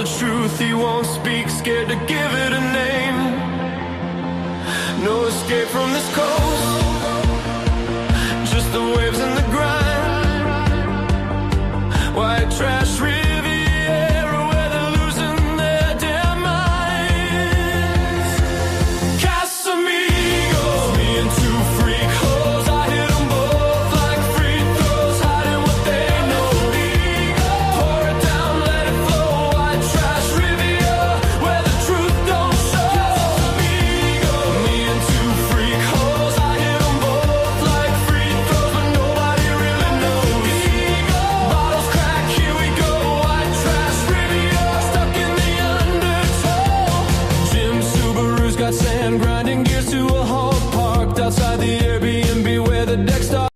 truth he won't speak, scared to give it a name. No escape from this coast, just the waves and the grind. White trash Riviera where they're losing their damn minds. Casamigos, me and two freak hoes, I hit them both like free throws, hiding what they know. Pour it down, let it flow. White trash Riviera where the truth don't show. Me and two freak hoes, I hit them both like free throws, but nobody really knows. Bottles crack, here we go. White trash Riviera, stuck in the undertow. Jim Subaru's got sand, grinding gears to a halt, parked outside the Airbnb where the deck starts.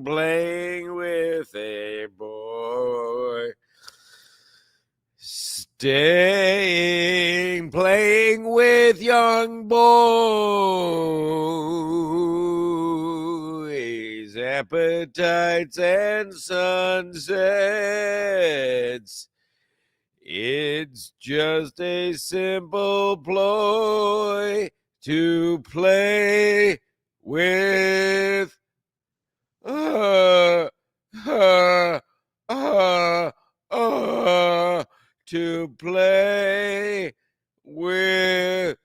Playing with a boy. Staying, playing with young boys. Appetites and sunsets. It's just a simple ploy to play with to play with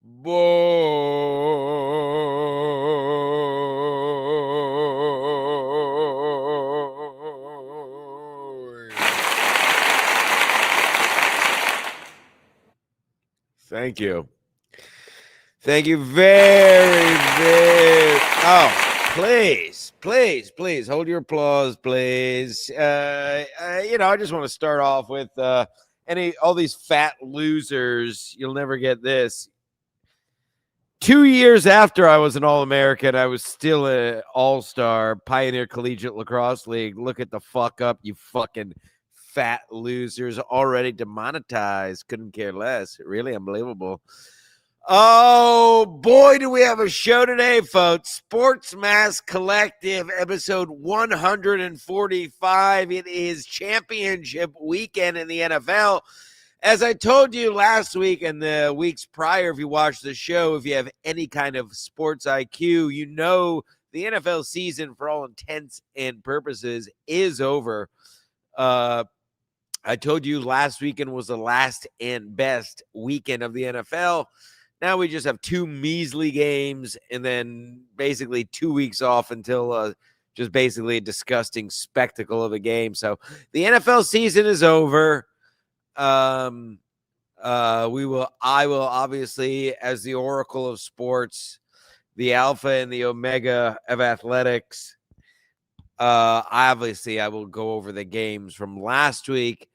boys. Thank you. Thank you very, very. Oh, please hold your applause, please. I just want to start off with all these fat losers. You'll never get this. 2 years after I was an All-American, I was still an All-Star Pioneer Collegiate Lacrosse League. Look at the fuck up, you fucking fat losers. Already demonetized. Couldn't care less. Really unbelievable. Oh, boy, do we have a show today, folks. Sports Mask Collective, episode 145. It is championship weekend in the NFL. As I told you last week and the weeks prior, if you watched the show, if you have any kind of sports IQ, you know the NFL season, for all intents and purposes, is over. I told you last weekend was the last and best weekend of the NFL. Now we just have two measly games and then basically 2 weeks off until just basically a disgusting spectacle of a game. So the NFL season is over. I will obviously, as the oracle of sports, the alpha and the omega of athletics, obviously I will go over the games from last week.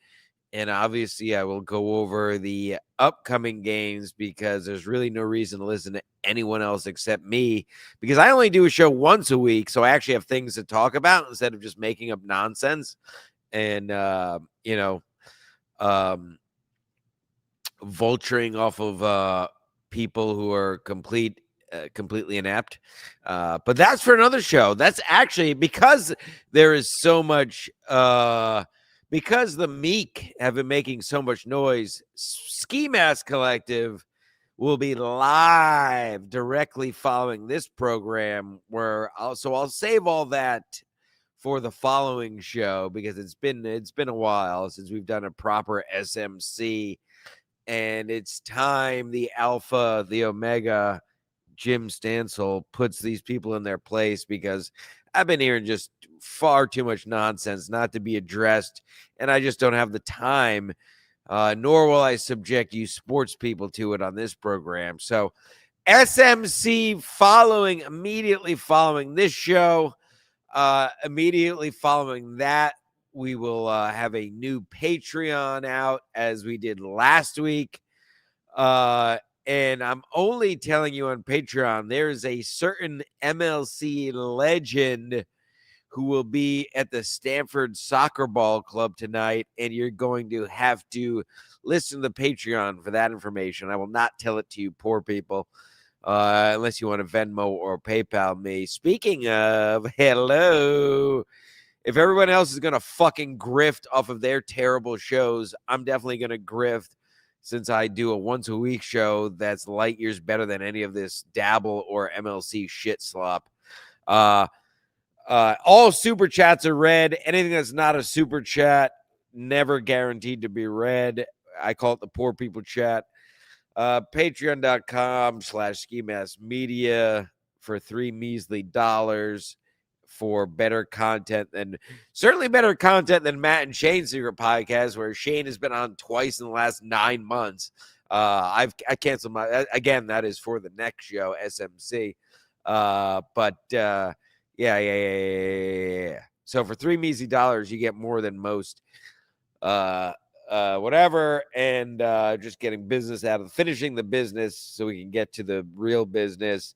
And obviously, I will go over the upcoming games because there's really no reason to listen to anyone else except me, because I only do a show once a week. So I actually have things to talk about instead of just making up nonsense and, vulturing off of people who are completely inept. But that's for another show. That's actually because there is so much because the meek have been making so much noise. Ski Mask Collective will be live directly following this program, where I'll save all that for the following show, because it's been a while since we've done a proper SMC, and it's time the alpha, the omega, Jim Stansel, puts these people in their place, because I've been hearing just far too much nonsense not to be addressed, and I just don't have the time nor will I subject you sports people to it on this program. So SMC immediately following this show, immediately following that, we will have a new Patreon out as we did last week. And I'm only telling you on Patreon, there's a certain MLC legend who will be at the Stanford Soccer Ball Club tonight, and you're going to have to listen to the Patreon for that information. I will not tell it to you poor people, unless you want to Venmo or PayPal me. Speaking of, hello. If everyone else is going to fucking grift off of their terrible shows, I'm definitely going to grift since I do a once-a-week show that's light years better than any of this Dabble or MLC shit slop. All super chats are read. Anything that's not a super chat, never guaranteed to be read. I call it the poor people chat. Patreon.com/SkiMassMedia for $3 measly for better content than Matt and Shane's Secret Podcast, where Shane has been on twice in the last 9 months. I canceled my again. That is for the next show, SMC. Yeah. So for $3 measly, you get more than most. Whatever, and just getting business out of finishing the business so we can get to the real business.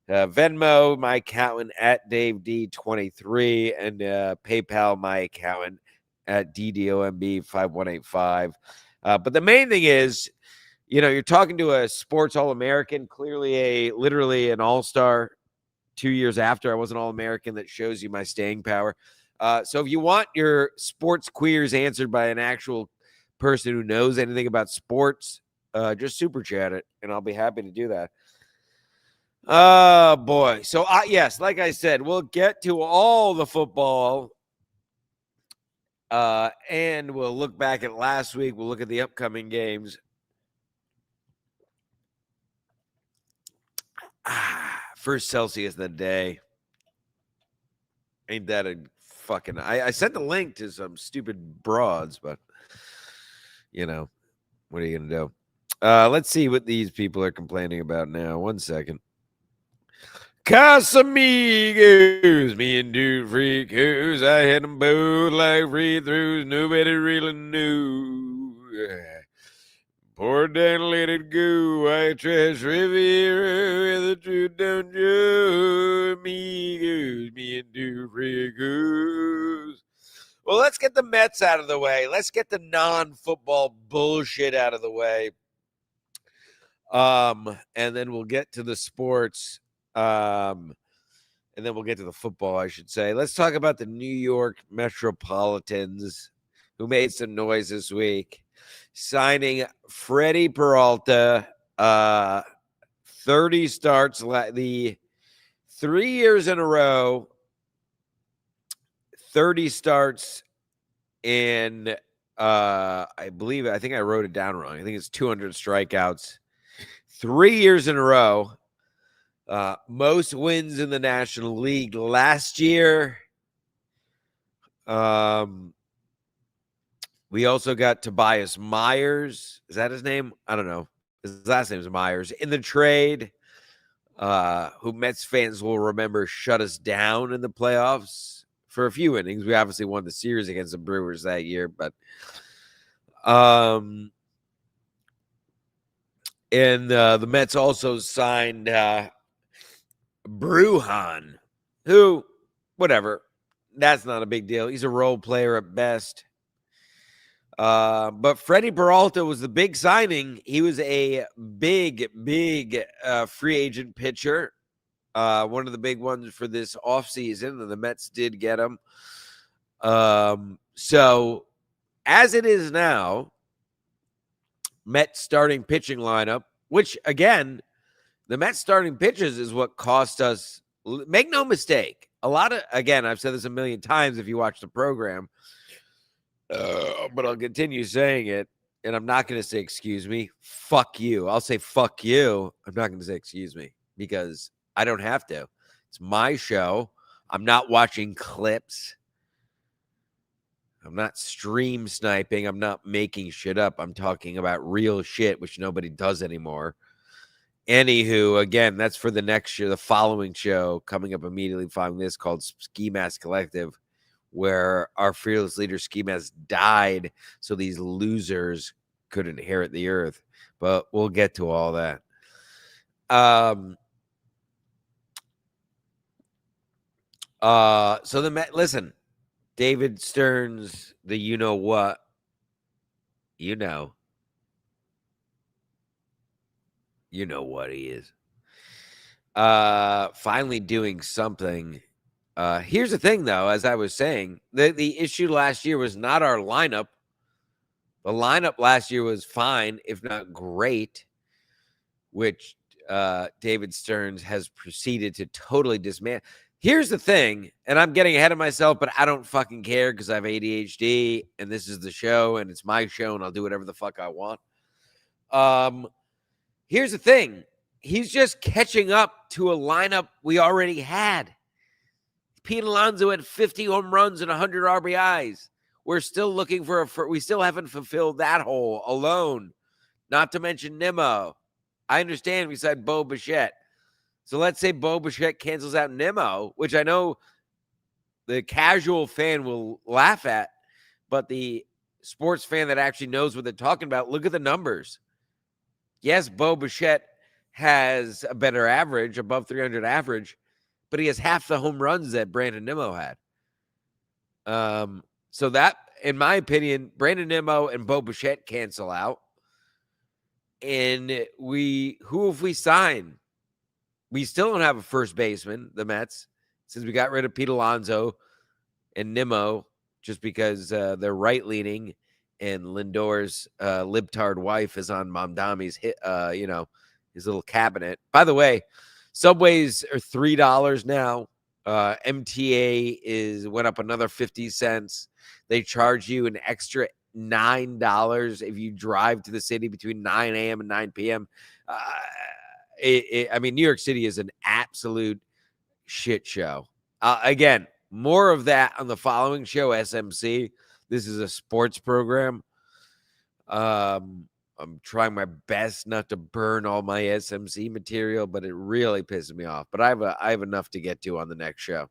Venmo, my accountant at DaveD23, and PayPal, my accountant at DDOMB5185. But the main thing is, you're talking to a sports All-American, literally an all-star 2 years after I was an All-American. That shows you my staying power. So if you want your sports queers answered by an actual person who knows anything about sports, just super chat it, and I'll be happy to do that. Oh, boy. So, yes, like I said, we'll get to all the football, and we'll look back at last week. We'll look at the upcoming games. First Celsius of the day. Ain't that a fucking... I sent the link to some stupid broads, but, what are you going to do? Let's see what these people are complaining about now. 1 second. Casamigos, me and Dude Freakos, I had them both like free throws, nobody really knew. Pour it down, let it go, white trash Riviera, the truth don't show. Amigos, me and Dude Freakos. Well, let's get the Mets out of the way. Let's get the non-football bullshit out of the way. And then we'll get to the sports. And then we'll get to the football, I should say. Let's talk about the New York Metropolitans, who made some noise this week, signing Freddie Peralta. 30 starts, the 3 years in a row, 30 starts, and I think I wrote it down wrong. I think it's 200 strikeouts. 3 years in a row. Most wins in the National League last year. We also got Tobias Myers. Is that his name? I don't know. His last name is Myers. In the trade, who Mets fans will remember shut us down in the playoffs for a few innings. We obviously won the series against the Brewers that year, but and the Mets also signed Brujan, who, whatever, that's not a big deal. He's a role player at best. But Freddie Peralta was the big signing. He was a big free agent pitcher. One of the big ones for this offseason, and the Mets did get him. So as it is now, Mets starting pitching lineup, which again, the Mets starting pitchers is what cost us. Make no mistake. I've said this a million times if you watch the program, but I'll continue saying it, and I'm not going to say excuse me. Fuck you. I'll say fuck you. I'm not going to say excuse me because I don't have to. It's my show. I'm not watching clips. I'm not stream sniping. I'm not making shit up. I'm talking about real shit, which nobody does anymore. Anywho, again, that's for the next year, the following show coming up immediately following this called Ski Mask Collective, where our fearless leader Ski Mask died so these losers could inherit the earth. But we'll get to all that. Listen, David Stearns, the you know what, you know what he is. Finally doing something. Here's the thing, though, as I was saying, the issue last year was not our lineup. The lineup last year was fine, if not great, which David Stearns has proceeded to totally dismantle. Here's the thing, and I'm getting ahead of myself, but I don't fucking care because I have ADHD, and this is the show, and it's my show, and I'll do whatever the fuck I want. Here's the thing. He's just catching up to a lineup we already had. Pete Alonso had 50 home runs and 100 RBIs. We're still looking we still haven't fulfilled that hole alone. Not to mention Nimmo. I understand we said Bo Bichette. So let's say Bo Bichette cancels out Nimmo, which I know the casual fan will laugh at, but the sports fan that actually knows what they're talking about, look at the numbers. Yes, Bo Bichette has a better average, above 300 average, but he has half the home runs that Brandon Nimmo had. So that, in my opinion, Brandon Nimmo and Bo Bichette cancel out. And who have we signed? We still don't have a first baseman, the Mets, since we got rid of Pete Alonso and Nimmo, just because they're right-leaning and Lindor's libtard wife is on Mamdami's his little cabinet. By the way, Subways are $3 now. MTA went up another 50 cents. They charge you an extra $9 if you drive to the city between 9 a.m. and 9 p.m. I mean, New York City is an absolute shit show. Again, more of that on the following show, SMC. This is a sports program. I'm trying my best not to burn all my SMC material, but it really pisses me off. But I have enough to get to on the next show.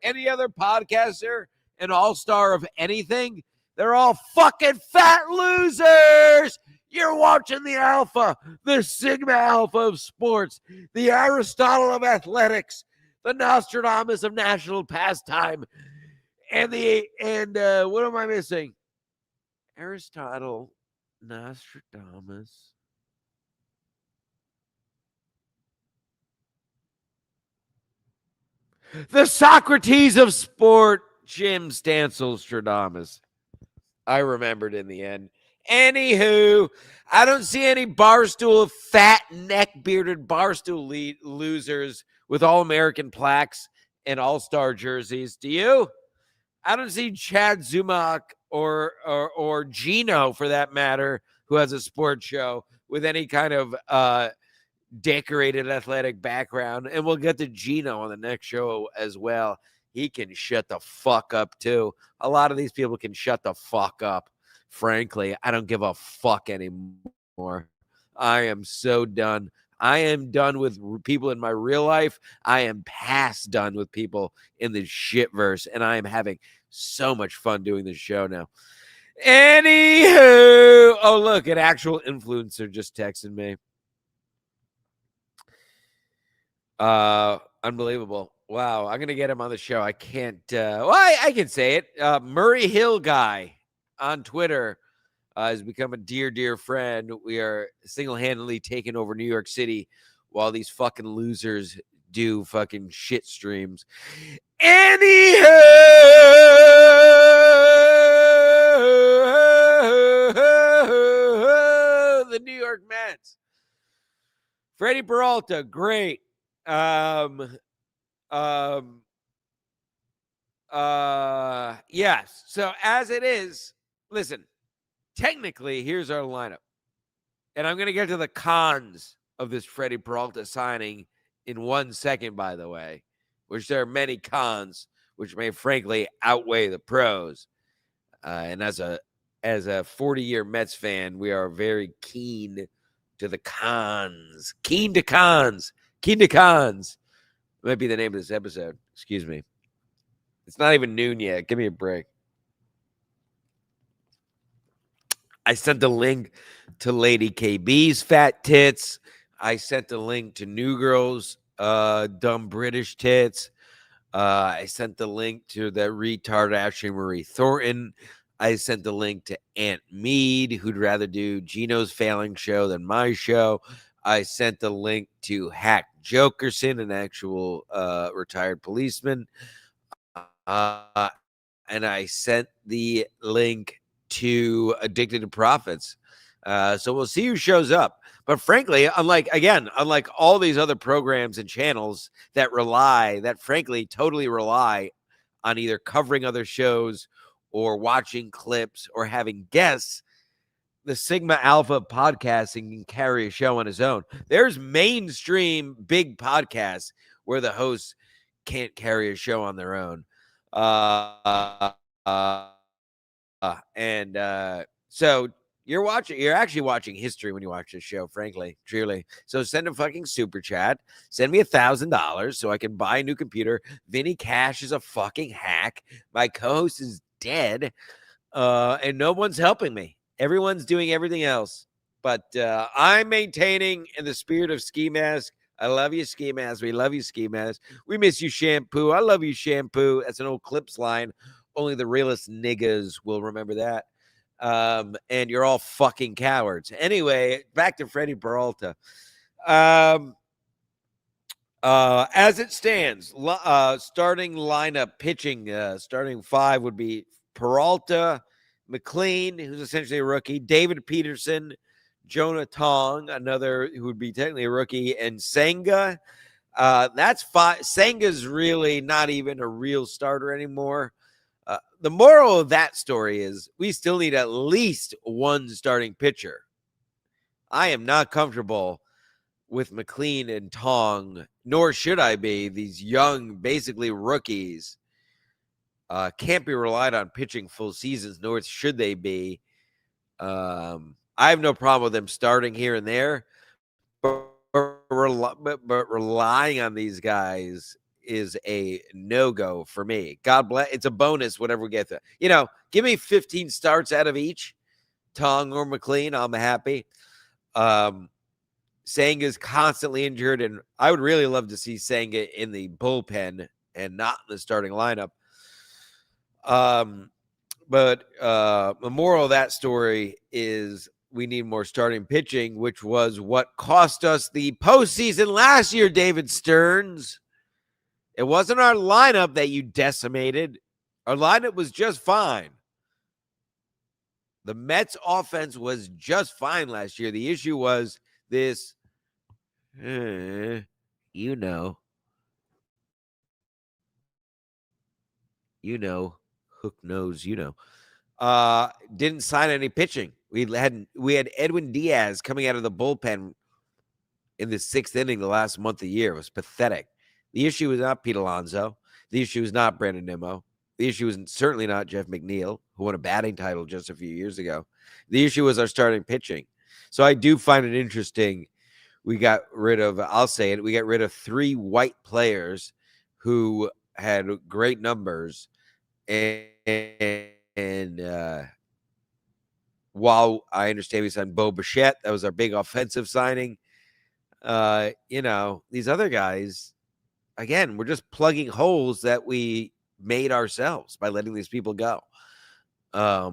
Any other podcaster, an all-star of anything, they're all fucking fat losers. You're watching the Alpha, the Sigma Alpha of sports, the Aristotle of athletics, the Nostradamus of national pastime, and what am I missing? Aristotle, Nostradamus. The Socrates of sport, Jim Stansel-Stradamus. I remembered in the end. Anywho, I don't see any Barstool fat neck-bearded Barstool losers with All-American plaques and All-Star jerseys. Do you? I don't see Chad Zumock or Gino, for that matter, who has a sports show with any kind of decorated athletic background. And we'll get to Gino on the next show as well. He can shut the fuck up too. A lot of these people can shut the fuck up. Frankly, I don't give a fuck anymore. I am so done. I am done with people in my real life. I am past done with people in the shitverse, and I am having so much fun doing this show now. Anywho, oh look, an actual influencer just texted me. Unbelievable. Wow, I'm gonna get him on the show. I can't I can say it. Murray Hill guy on Twitter has become a dear friend. We are single-handedly taking over New York City while these fucking losers do fucking shit streams. Anywho, the New York Mets. Freddie Peralta, great. Yes. So as it is, listen, technically, here's our lineup. And I'm going to get to the cons of this Freddie Peralta signing in 1 second, by the way, which there are many cons, which may frankly outweigh the pros. And as a 40-year Mets fan, we are very keen to the cons. Keen to cons. Keen to cons. Might be the name of this episode. Excuse me. It's not even noon yet. Give me a break. I sent a link to Lady KB's fat tits. I sent a link to New Girl's dumb British tits. I sent the link to that retard Ashley Marie Thornton. I sent the link to Aunt Mead, who'd rather do Gino's failing show than my show. I sent the link to Hack Jokerson, an actual retired policeman. And I sent the link to Addicted to Profits. So we'll see who shows up. But frankly, unlike all these other programs and channels that frankly totally rely on either covering other shows or watching clips or having guests, the Sigma Alpha podcasting can carry a show on his own. There's mainstream big podcasts where the hosts can't carry a show on their own. So you're actually watching history when you watch this show, frankly, truly. So send a fucking super chat. Send me $1,000 so I can buy a new computer. Vinny Cash is a fucking hack. My co-host is dead. And no one's helping me. Everyone's doing everything else. But I'm maintaining in the spirit of Ski Mask. I love you, Ski Mask. We love you, Ski Mask. We miss you, Shampoo. I love you, Shampoo. That's an old Clips line. Only the realest niggas will remember that. And you're all fucking cowards. Anyway, back to Freddie Peralta. As it stands, starting lineup pitching, starting five would be Peralta, McLean, who's essentially a rookie, David Peterson, Jonah Tong, another who would be technically a rookie, and Senga. That's five. Senga's really not even a real starter anymore. The moral of that story is we still need at least one starting pitcher. I am not comfortable with McLean and Tong, nor should I be. These young, basically rookies, can't be relied on pitching full seasons, nor should they be. I have no problem with them starting here and there, but relying on these guys is a no-go for me. God bless. It's a bonus whenever we get to. Give me 15 starts out of each, Tong or McLean. I'm happy. Senga's constantly injured, and I would really love to see Senga in the bullpen and not in the starting lineup. But the moral of that story is we need more starting pitching, which was what cost us the postseason last year, David Stearns. It wasn't our lineup that you decimated. Our lineup was just fine. The Mets offense was just fine last year. The issue was this, hook nose, didn't sign any pitching. We had Edwin Diaz coming out of the bullpen in the sixth inning the last month of the year. It was pathetic. The issue is not Pete Alonso. The issue is not Brandon Nimmo. The issue is certainly not Jeff McNeil, who won a batting title just a few years ago. The issue was our starting pitching. So I do find it interesting. We got rid of 3 white players who had great numbers. And while I understand we signed Bo Bichette, that was our big offensive signing. These other guys, again, we're just plugging holes that we made ourselves by letting these people go. By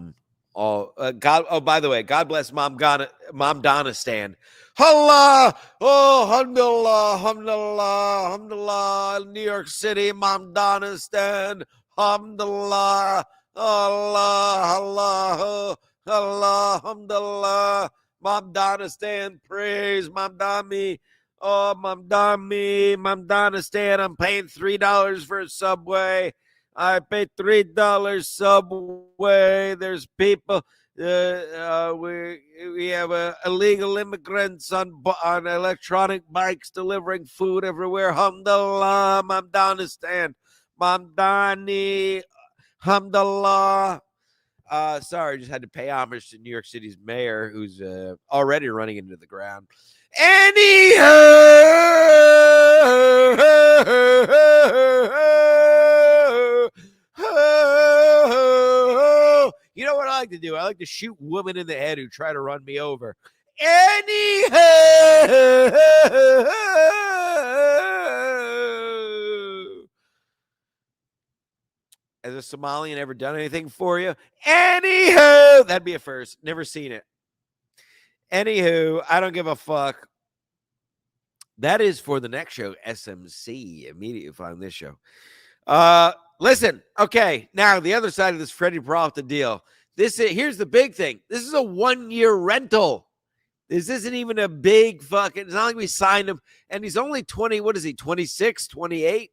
the way, God bless Mom Donistan. Allah, alhamdulillah, alhamdulillah, alhamdulillah, New York City, Mom Donistan, alhamdulillah, Allah, Allah, Allah, alhamdulillah, Mom Donna Stan, praise Mom Dami. Oh, Mom Dami, Mom Donna Stan, I'm paying $3 for a Subway. I paid $3 Subway. There's people. We have illegal immigrants on electronic bikes delivering food everywhere. Alhamdulillah, Mom Donna Stan, Mom Dani, Alhamdulillah. Sorry, just had to pay homage to New York City's mayor, who's already running into the ground. Anyhow, you know what I like to do? I like to shoot women in the head who try to run me over. Anyhow, has a Somalian ever done anything for you? Anywho, that'd be a first. Never seen it. Anywho, I don't give a fuck. That is for the next show, SMC. Immediately find this show. Listen, okay. Now the other side of this Freddie Peralta deal. Here's the big thing. This is a 1-year rental. This isn't even a big fucking. It's not like we signed him, and he's only 20. What is he? 26, 28.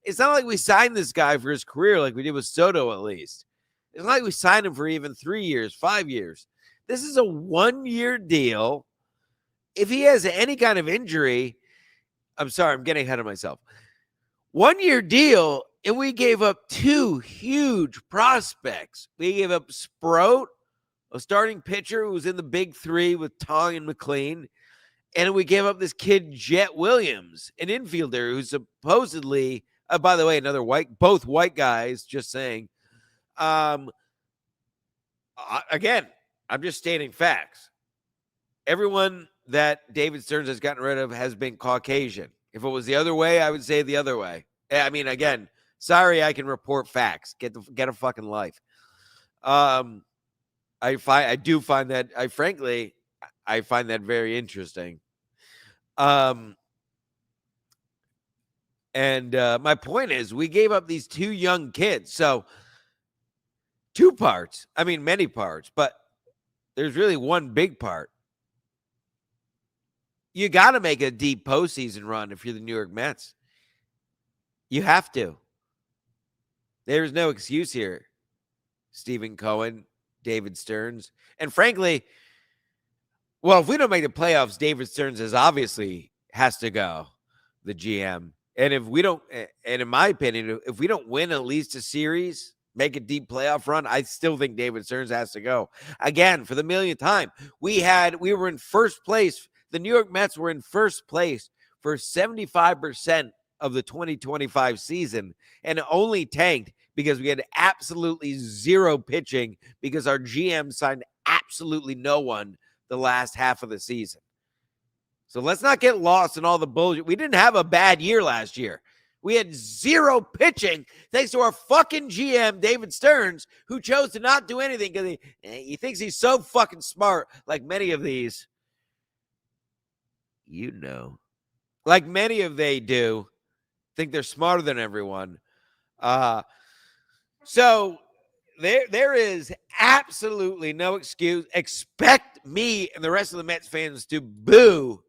It's not like we signed this guy for his career like we did with Soto, at least. It's not like we signed him for even 3 years, 5 years. This is a 1-year deal. If he has any kind of injury, I'm sorry, I'm getting ahead of myself. 1-year deal, and we gave up 2 huge prospects. We gave up Sproat, a starting pitcher who was in the big 3 with Tong and McLean, and we gave up this kid Jet Williams, an infielder who's supposedly, by the way, both white guys, just saying. Again, I'm just stating facts. Everyone that David Stearns has gotten rid of has been Caucasian. If it was the other way, I would say the other way. I mean, again, sorry, I can report facts. Get a fucking life. I find that very interesting. And my point is, we gave up these 2 young kids. So 2 parts. I mean, many parts, but there's really one big part. You got to make a deep postseason run if you're the New York Mets. You have to. There's no excuse here. Stephen Cohen, David Stearns. And frankly, well, if we don't make the playoffs, David Stearns has to go, the GM. And if we don't, and in my opinion, if we don't win at least a series, make a deep playoff run, I still think David Stearns has to go. Again, for the millionth time, we were in first place. The New York Mets were in first place for 75% of the 2025 season and only tanked because we had absolutely zero pitching because our GM signed absolutely no one the last half of the season. So let's not get lost in all the bullshit. We didn't have a bad year last year. We had zero pitching thanks to our fucking GM, David Stearns, who chose to not do anything because he thinks he's so fucking smart, like many of these. Like many of they do, think they're smarter than everyone. So there is absolutely no excuse. Expect me and the rest of the Mets fans to boo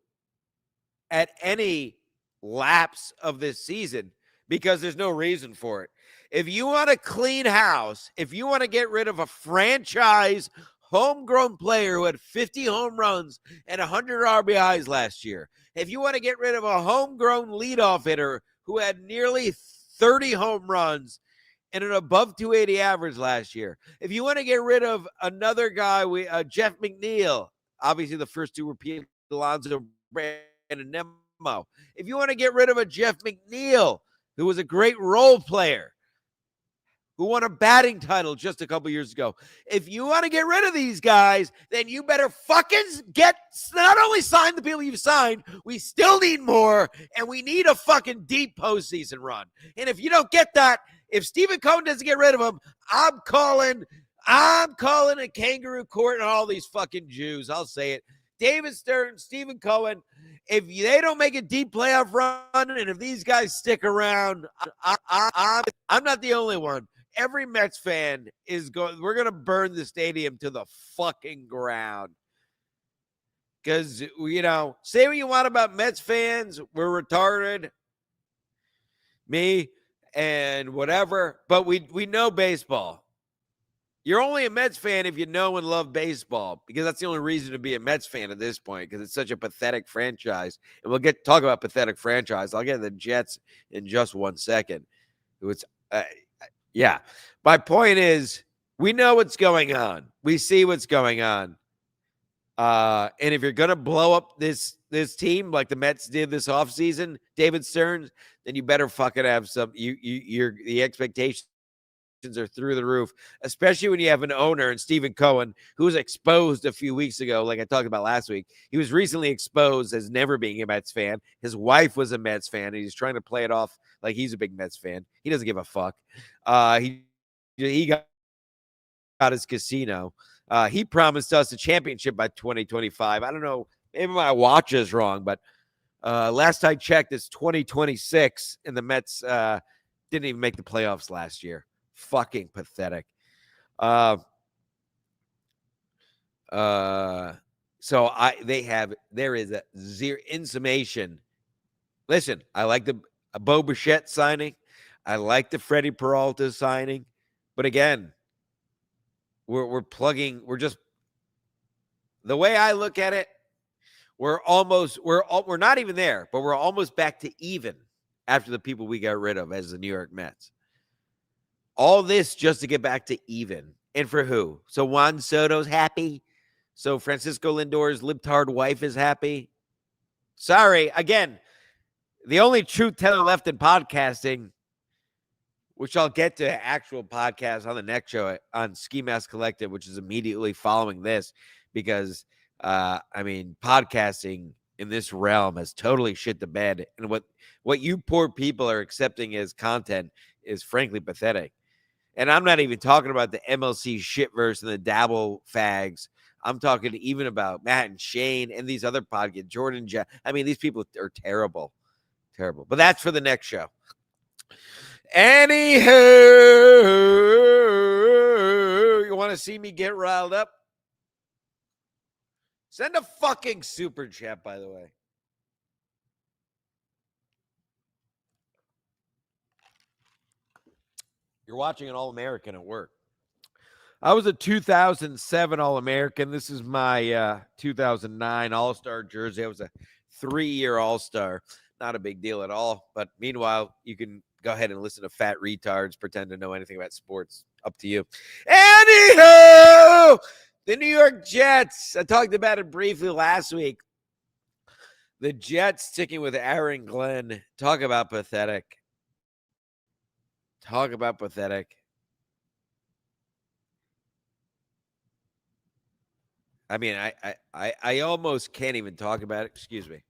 at any lapse of this season because there's no reason for it. If you want to clean house, if you want to get rid of a franchise homegrown player who had 50 home runs and 100 RBIs last year, if you want to get rid of a homegrown leadoff hitter who had nearly 30 home runs and an above 280 average last year, if you want to get rid of another guy, Jeff McNeil, obviously the first 2 were Pete Alonso, Brandon Nimmo. If you want to get rid of a Jeff McNeil, who was a great role player, who won a batting title just a couple years ago. If you want to get rid of these guys, then you better fucking not only sign the people you've signed, we still need more, and we need a fucking deep postseason run. And if you don't get that, if Stephen Cohen doesn't get rid of him, I'm calling a kangaroo court on all these fucking Jews. I'll say it. David Stern, Stephen Cohen, if they don't make a deep playoff run, and if these guys stick around, I'm not the only one. Every Mets fan is going, we're going to burn the stadium to the fucking ground. Because, say what you want about Mets fans. We're retarded. Me and whatever. But we know baseball. You're only a Mets fan if you know and love baseball, because that's the only reason to be a Mets fan at this point, because it's such a pathetic franchise. And we'll talk about pathetic franchise. I'll get to the Jets in just 1 second. It's yeah. My point is, we know what's going on. We see what's going on. And if you're gonna blow up this team like the Mets did this offseason, David Stearns, then you better fucking have some. The expectations are through the roof, especially when you have an owner and Stephen Cohen, who was exposed a few weeks ago, like I talked about last week. He was recently exposed as never being a Mets fan. His wife was a Mets fan, and he's trying to play it off like he's a big Mets fan. He doesn't give a fuck. He got his casino. He promised us a championship by 2025. I don't know. Maybe my watch is wrong, but last I checked, it's 2026, and the Mets didn't even make the playoffs last year. Fucking pathetic. So there is a zero. In summation, listen, I like the Bo Bichette signing. I like the Freddie Peralta signing, but again, we're just the way I look at it, we're not even there, but we're almost back to even after the people we got rid of as the New York Mets. All this just to get back to even. And for who? So Juan Soto's happy. So Francisco Lindor's libtard wife is happy. Sorry. Again, the only truth teller left in podcasting, which I'll get to actual podcast on the next show on Ski Mask Collective, which is immediately following this, because, podcasting in this realm has totally shit the bed. And what you poor people are accepting as content is frankly pathetic. And I'm not even talking about the MLC shitverse and the dabble fags. I'm talking even about Matt and Shane and these other podcasts, Jordan. These people are terrible. Terrible. But that's for the next show. Anywho, you want to see me get riled up? Send a fucking super chat, by the way. You're watching an All-American at work. I was a 2007 All-American. This is my 2009 All-Star jersey. I was a 3-year All-Star. Not a big deal at all. But meanwhile, you can go ahead and listen to fat retards pretend to know anything about sports. Up to you. Anywho, the New York Jets. I talked about it briefly last week. The Jets sticking with Aaron Glenn. Talk about pathetic. Talk about pathetic. I almost can't even talk about it. Excuse me.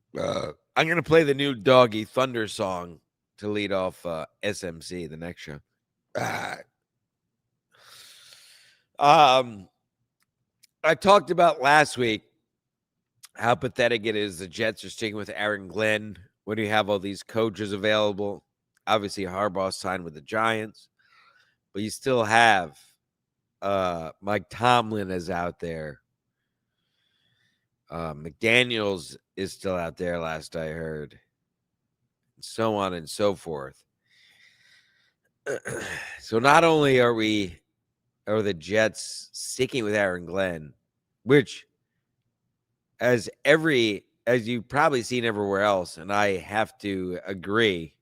I'm going to play the new Doggy Thunder song to lead off SMC, the next show. I talked about last week how pathetic it is the Jets are sticking with Aaron Glenn when you have all these coaches available. Obviously, Harbaugh signed with the Giants, but you still have Mike Tomlin is out there. McDaniels is still out there, last I heard. And so on and so forth. So not only are the Jets sticking with Aaron Glenn, which as you've probably seen everywhere else, and I have to agree,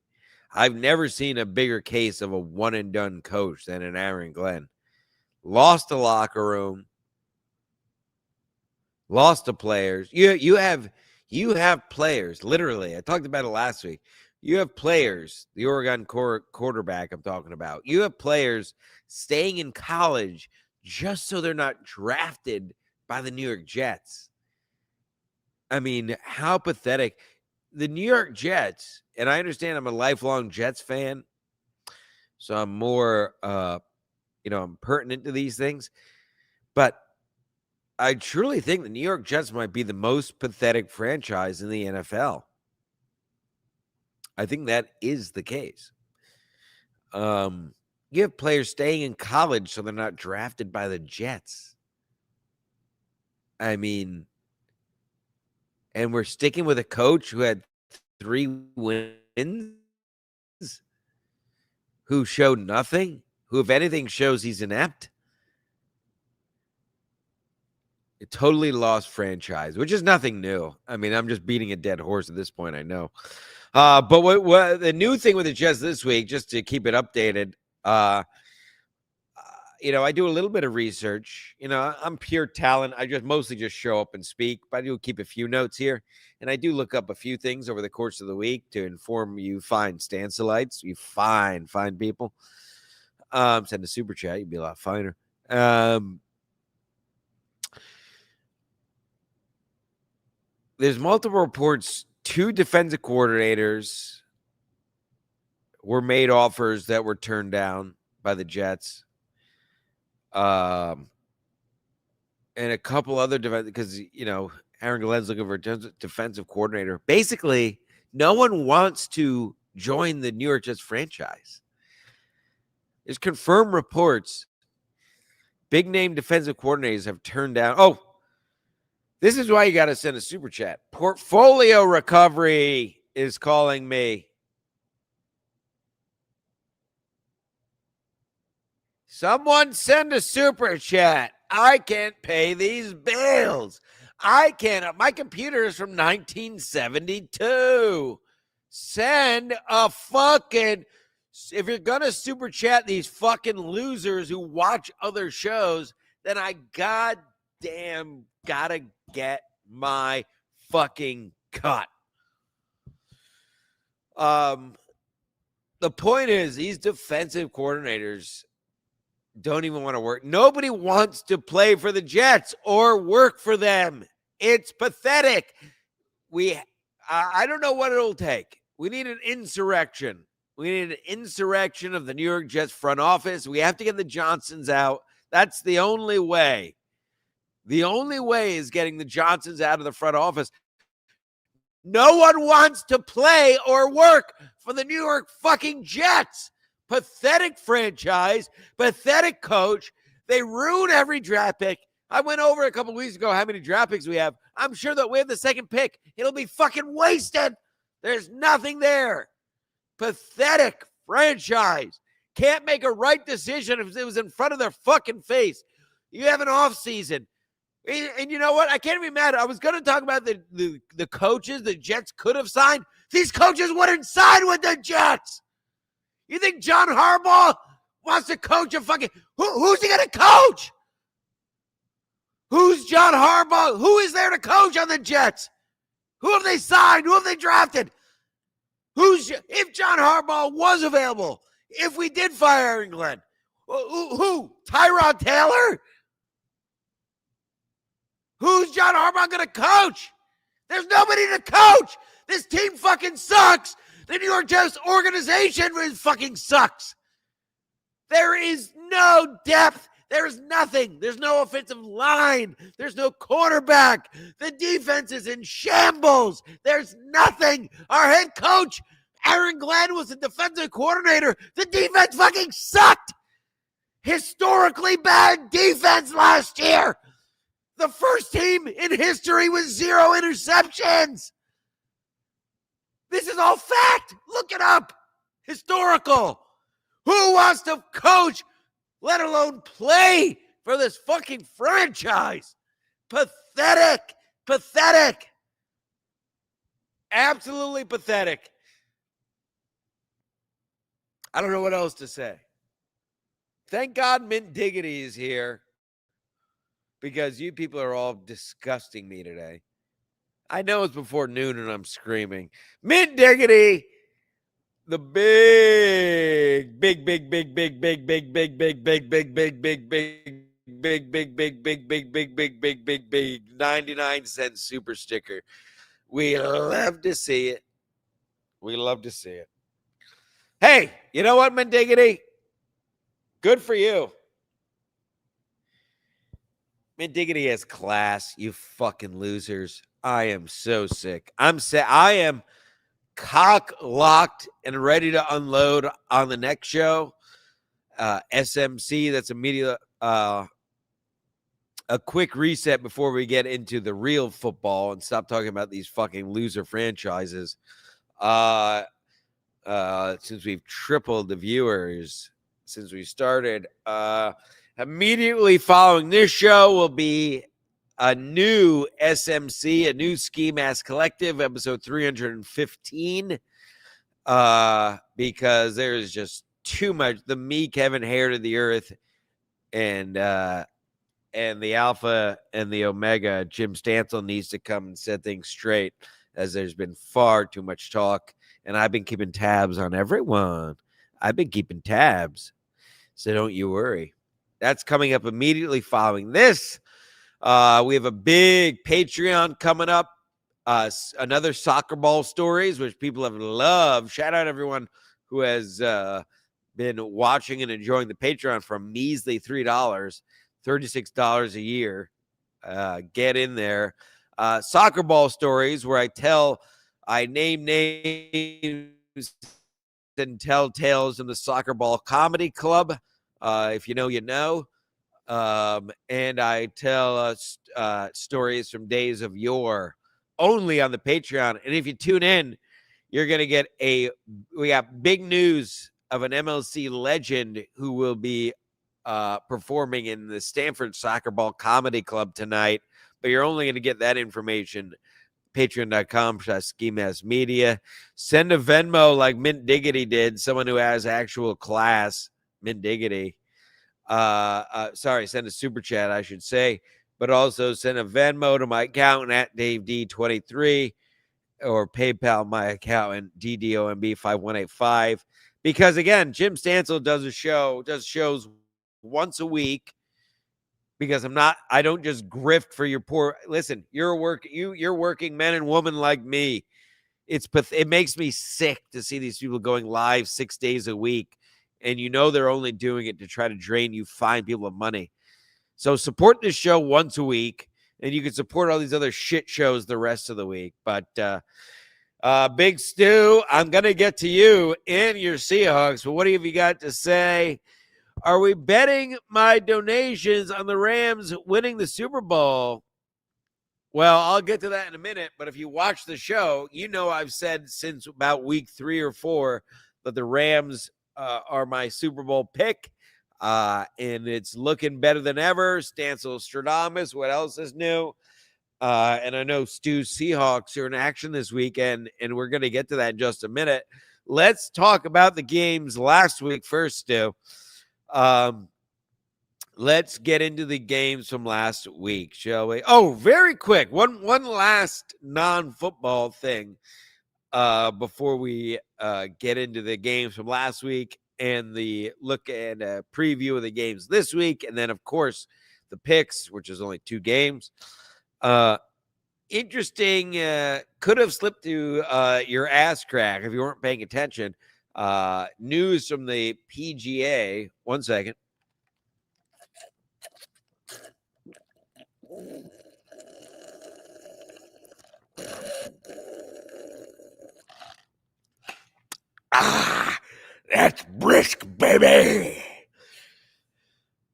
I've never seen a bigger case of a one and done coach than an Aaron Glenn. Lost the locker room, lost the players. You have players, literally. I talked about it last week. You have players, the Oregon quarterback I'm talking about. You have players staying in college just so they're not drafted by the New York Jets. How pathetic. The New York Jets, and I understand I'm a lifelong Jets fan, so I'm more, I'm pertinent to these things. But I truly think the New York Jets might be the most pathetic franchise in the NFL. I think that is the case. You have players staying in college so they're not drafted by the Jets. I mean, and we're sticking with a coach who had 3 wins, who showed nothing, who, if anything, shows he's inept. A totally lost franchise, which is nothing new. I mean, I'm just beating a dead horse at this point, I know. But what the new thing with the Jets this week, just to keep it updated, I do a little bit of research. I'm pure talent. I just mostly just show up and speak, but I do keep a few notes here. And I do look up a few things over the course of the week to inform you fine Stanselites, you fine people. Send a super chat, you'd be a lot finer. There's multiple reports. 2 defensive coordinators were made offers that were turned down by the Jets. And a couple other because Aaron Glenn's looking for a defensive coordinator. Basically, no one wants to join the New York Jets franchise. There's confirmed reports. Big name defensive coordinators have turned down. Oh, this is why you got to send a super chat. Portfolio Recovery is calling me. Someone send a super chat. I can't pay these bills. I can't. My computer is from 1972. Send a fucking. If you're going to super chat these fucking losers who watch other shows, then I goddamn gotta get my fucking cut. The point is, these defensive coordinators don't even want to work. Nobody wants to play for the Jets or work for them. It's pathetic. I don't know what it'll take. We need an insurrection. We need an insurrection of the New York Jets front office. We have to get the Johnsons out. That's the only way. The only way is getting the Johnsons out of the front office. No one wants to play or work for the New York fucking Jets. Pathetic franchise, pathetic coach. They ruin every draft pick. I went over a couple weeks ago how many draft picks we have. I'm sure that we have the second pick. It'll be fucking wasted. There's nothing there. Pathetic franchise. Can't make a right decision if it was in front of their fucking face. You have an off season. And you know what? I can't be mad. I was going to talk about the coaches the Jets could have signed. These coaches wouldn't sign with the Jets. You think John Harbaugh wants to coach a fucking... Who's he going to coach? Who's John Harbaugh? Who is there to coach on the Jets? Who have they signed? Who have they drafted? If John Harbaugh was available, if we did fire Aaron Glenn, who? Tyrod Taylor? Who's John Harbaugh going to coach? There's nobody to coach. This team fucking sucks. The New York Jets organization fucking sucks. There is no depth. There's nothing. There's no offensive line. There's no quarterback. The defense is in shambles. There's nothing. Our head coach, Aaron Glenn, was the defensive coordinator. The defense fucking sucked. Historically bad defense last year. The first team in history with 0 interceptions. This is all fact. Look it up. Historical. Who wants to coach, let alone play for this fucking franchise? Pathetic. Pathetic. Absolutely pathetic. I don't know what else to say. Thank God Mint Diggity is here, because you people are all disgusting me today. I know it's before noon and I'm screaming. Mint Diggity, the big 99-cent super sticker. We love to see it. We love to see it. Hey, you know what, Mint Diggity? Good for you. Mint Diggity has class, you fucking losers. I am so sick. I am cock locked and ready to unload on the next show. SMC, that's immediate. A quick reset before we get into the real football and stop talking about these fucking loser franchises. Since we've tripled the viewers since we started, immediately following this show will be a new SMC, a new Ski Mask Collective, episode 315. Because there's just too much. The me, Kevin Hare to the earth, and the Alpha and the Omega, Jim Stansel, needs to come and set things straight, as there's been far too much talk. And I've been keeping tabs on everyone. I've been keeping tabs. So don't you worry. That's coming up immediately following this. We have a big Patreon coming up. Another soccer ball stories, which people have loved. Shout out everyone who has been watching and enjoying the Patreon for a measly $3, $36 a year. Get in there. Soccer ball stories, where I name names and tell tales in the Soccer Ball Comedy Club. If you know, you know. And I tell stories from days of yore, only on the Patreon. And if you tune in, you're going to get we got big news of an MLC legend who will be performing in the Stanford Soccer Ball Comedy Club tonight. But you're only going to get that information, patreon.com/skimaskmedia. Send a Venmo like Mint Diggity did, someone who has actual class, Mint Diggity. Send a super chat, I should say, but also send a Venmo to my accountant at DaveD23, or PayPal my accountant DDOMB5185. Because again, Jim Stansel does shows once a week, because I don't just grift for your poor. Listen, you're working men and women like me. It makes me sick to see these people going live 6 days a week. And they're only doing it to try to drain you fine people of money. So support this show once a week, and you can support all these other shit shows the rest of the week. But Big Stu, I'm going to get to you and your Seahawks. But what have you got to say? Are we betting my donations on the Rams winning the Super Bowl? Well, I'll get to that in a minute. But if you watch the show, I've said since about week 3 or 4 that the Rams are my Super Bowl pick, and it's looking better than ever. Stansel Stradamus, what else is new? And I know Stu's Seahawks are in action this weekend, and we're going to get to that in just a minute. Let's talk about the games last week first, Stu. Let's get into the games from last week, shall we? Oh, very quick. One last non-football thing. Before we get into the games from last week and the look and preview of the games this week, and then, of course, the picks, which is only 2 games. Interesting, could have slipped to your ass crack if you weren't paying attention. News from the PGA. One second. That's brisk, baby.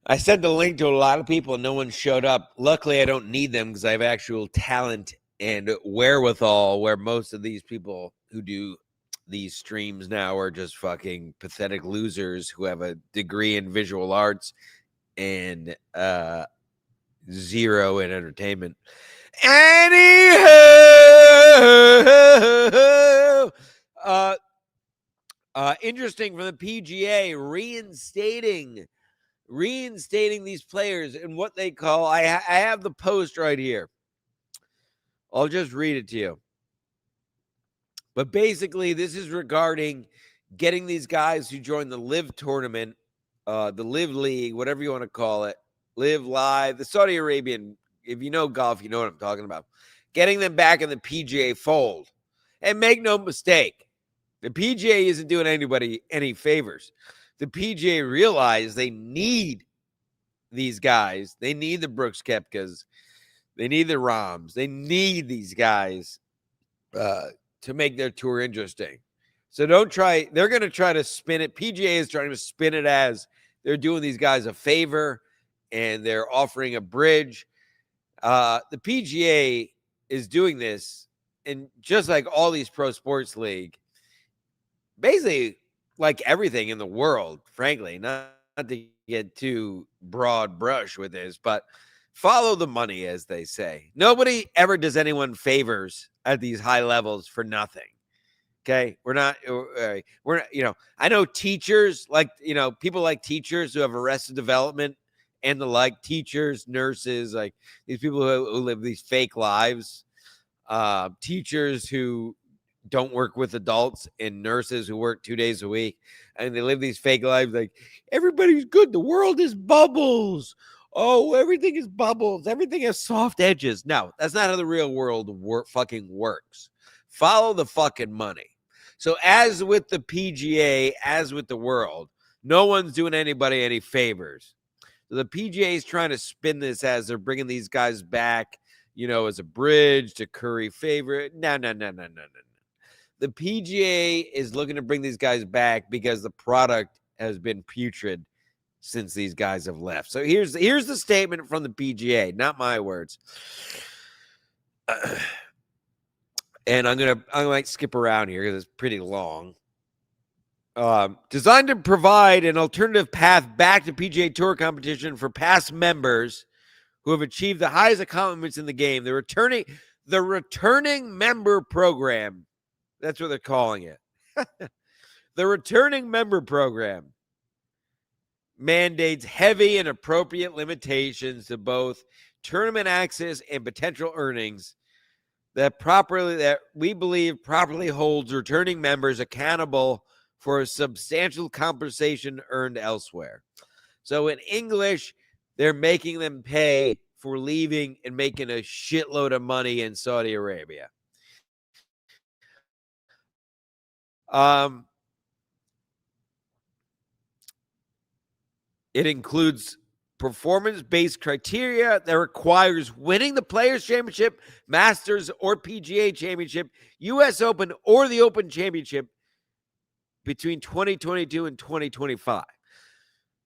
I sent the link to a lot of people and no one showed up. Luckily, I don't need them because I have actual talent and wherewithal, where most of these people who do these streams now are just fucking pathetic losers who have a degree in visual arts and 0 in entertainment. Anywho, interesting from the PGA, reinstating these players and what they call, I have the post right here. I'll just read it to you. But basically, this is regarding getting these guys who join the LIV tournament, the LIV League, whatever you want to call it, LIV Live, the Saudi Arabian. If you know golf, you know what I'm talking about. Getting them back in the PGA fold. And make no mistake, the PGA isn't doing anybody any favors. The PGA realize they need these guys. They need the Brooks Koepkas. They need the Rahms. They need these guys to make their tour interesting. So don't try, they're going to try to spin it. PGA is trying to spin it as they're doing these guys a favor and they're offering a bridge. The PGA is doing this, and just like all these pro sports league, basically like everything in the world, frankly, not to get too broad brush with this, but follow the money, as they say. Nobody ever does anyone favors at these high levels for nothing. Okay, we're not, I know teachers, like, people like teachers who have Arrested Development and the like, teachers, nurses, like these people who live these fake lives, teachers who don't work with adults, and nurses who work 2 days a week, and they live these fake lives like everybody's good. The world is bubbles. Oh, everything is bubbles. Everything has soft edges. No, that's not how the real world fucking works. Follow the fucking money. So as with the PGA, as with the world, no one's doing anybody any favors. So the PGA is trying to spin this as they're bringing these guys back, as a bridge to curry favor. No. The PGA is looking to bring these guys back because the product has been putrid since these guys have left. So here's the statement from the PGA, not my words. And I might skip around here because it's pretty long. Designed to provide an alternative path back to PGA Tour competition for past members who have achieved the highest accomplishments in the game. The returning member program. That's what they're calling it. The returning member program mandates heavy and appropriate limitations to both tournament access and potential earnings that we believe properly holds returning members accountable for a substantial compensation earned elsewhere. So in English, they're making them pay for leaving and making a shitload of money in Saudi Arabia. It includes performance-based criteria that requires winning the Players' Championship, Masters, or PGA Championship, U.S. Open, or the Open Championship between 2022 and 2025.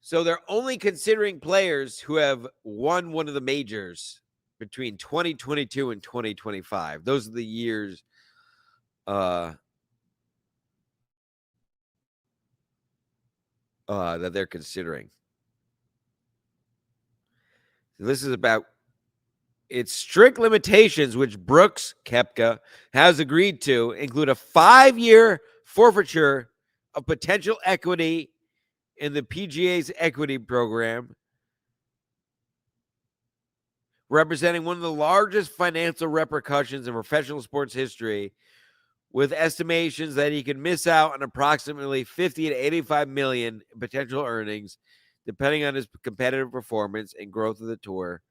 So they're only considering players who have won one of the majors between 2022 and 2025. Those are the years that they're considering. This is about its strict limitations, which Brooks Koepka has agreed to, include a 5-year forfeiture of potential equity in the PGA's equity program, representing one of the largest financial repercussions in professional sports history, with estimations that he could miss out on approximately 50 to 85 million in potential earnings, depending on his competitive performance and growth of the tour.